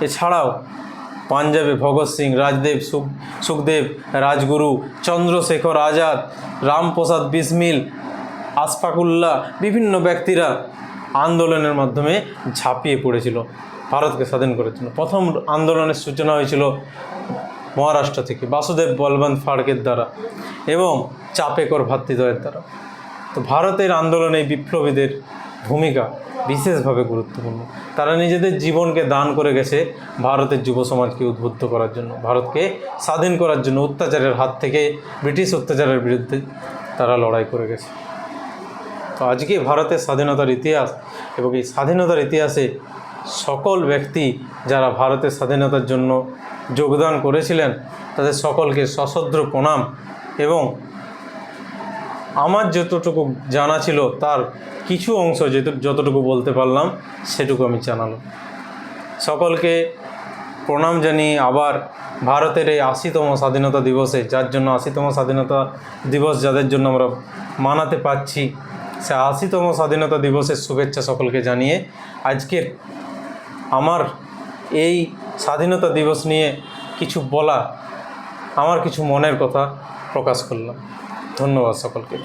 [SPEAKER 1] এছাড়াও পাঞ্জাবে ভগৎ সিং, সুখদেব, রাজগুরু, চন্দ্রশেখর আজাদ, রামপ্রসাদ বিসমিল, আশফাকুল্লাহ, বিভিন্ন ব্যক্তিরা আন্দোলনের মাধ্যমে ঝাঁপিয়ে পড়েছিল ভারতকে স্বাধীন করার জন্য। প্রথম আন্দোলনের সূচনা হয়েছিল মহারাষ্ট্র থেকে বাসুদেব বলবন্ত ফাড়কের দ্বারা এবং চাপেকর ভ্রাতৃদ্বয়ের দ্বারা। তো ভারতের আন্দোলনে বিপ্লবীদের ভূমিকা বিশেষভাবে গুরুত্বপূর্ণ। তারা নিজেদের জীবনকে দান করে গেছে ভারতের যুব সমাজকে উদ্বুদ্ধ করার জন্য, ভারতকে স্বাধীন করার জন্য। অত্যাচারের হাত থেকে, ব্রিটিশ অত্যাচারের বিরুদ্ধে তারা লড়াই করে গেছে। তো আজকে ভারতের স্বাধীনতার ইতিহাস এবং এই স্বাধীনতার ইতিহাসে সকল ব্যক্তি যারা ভারতের স্বাধীনতার জন্য যোগদান করেছিলেন, তাদের সকলকে সশ্রদ্ধ প্রণাম এবং আমার যতটুকু জানা ছিল তার কিছু অংশ যতটুকু বলতে পারলাম সেটুকু আমি জানালাম। সকলকে প্রণাম জানিয়ে আবার ভারতের এই 80তম স্বাধীনতা দিবসে, যার জন্য 80তম স্বাধীনতা দিবস যাদের জন্য আমরা মানাতে পারছি, সে 80তম স্বাধীনতা দিবসের শুভেচ্ছা সকলকে জানিয়ে আজকের আমার এই স্বাধীনতা দিবস নিয়ে কিছু বলা, আমার কিছু মনের কথা প্রকাশ করলাম। ধন্যবাদ সকলকে।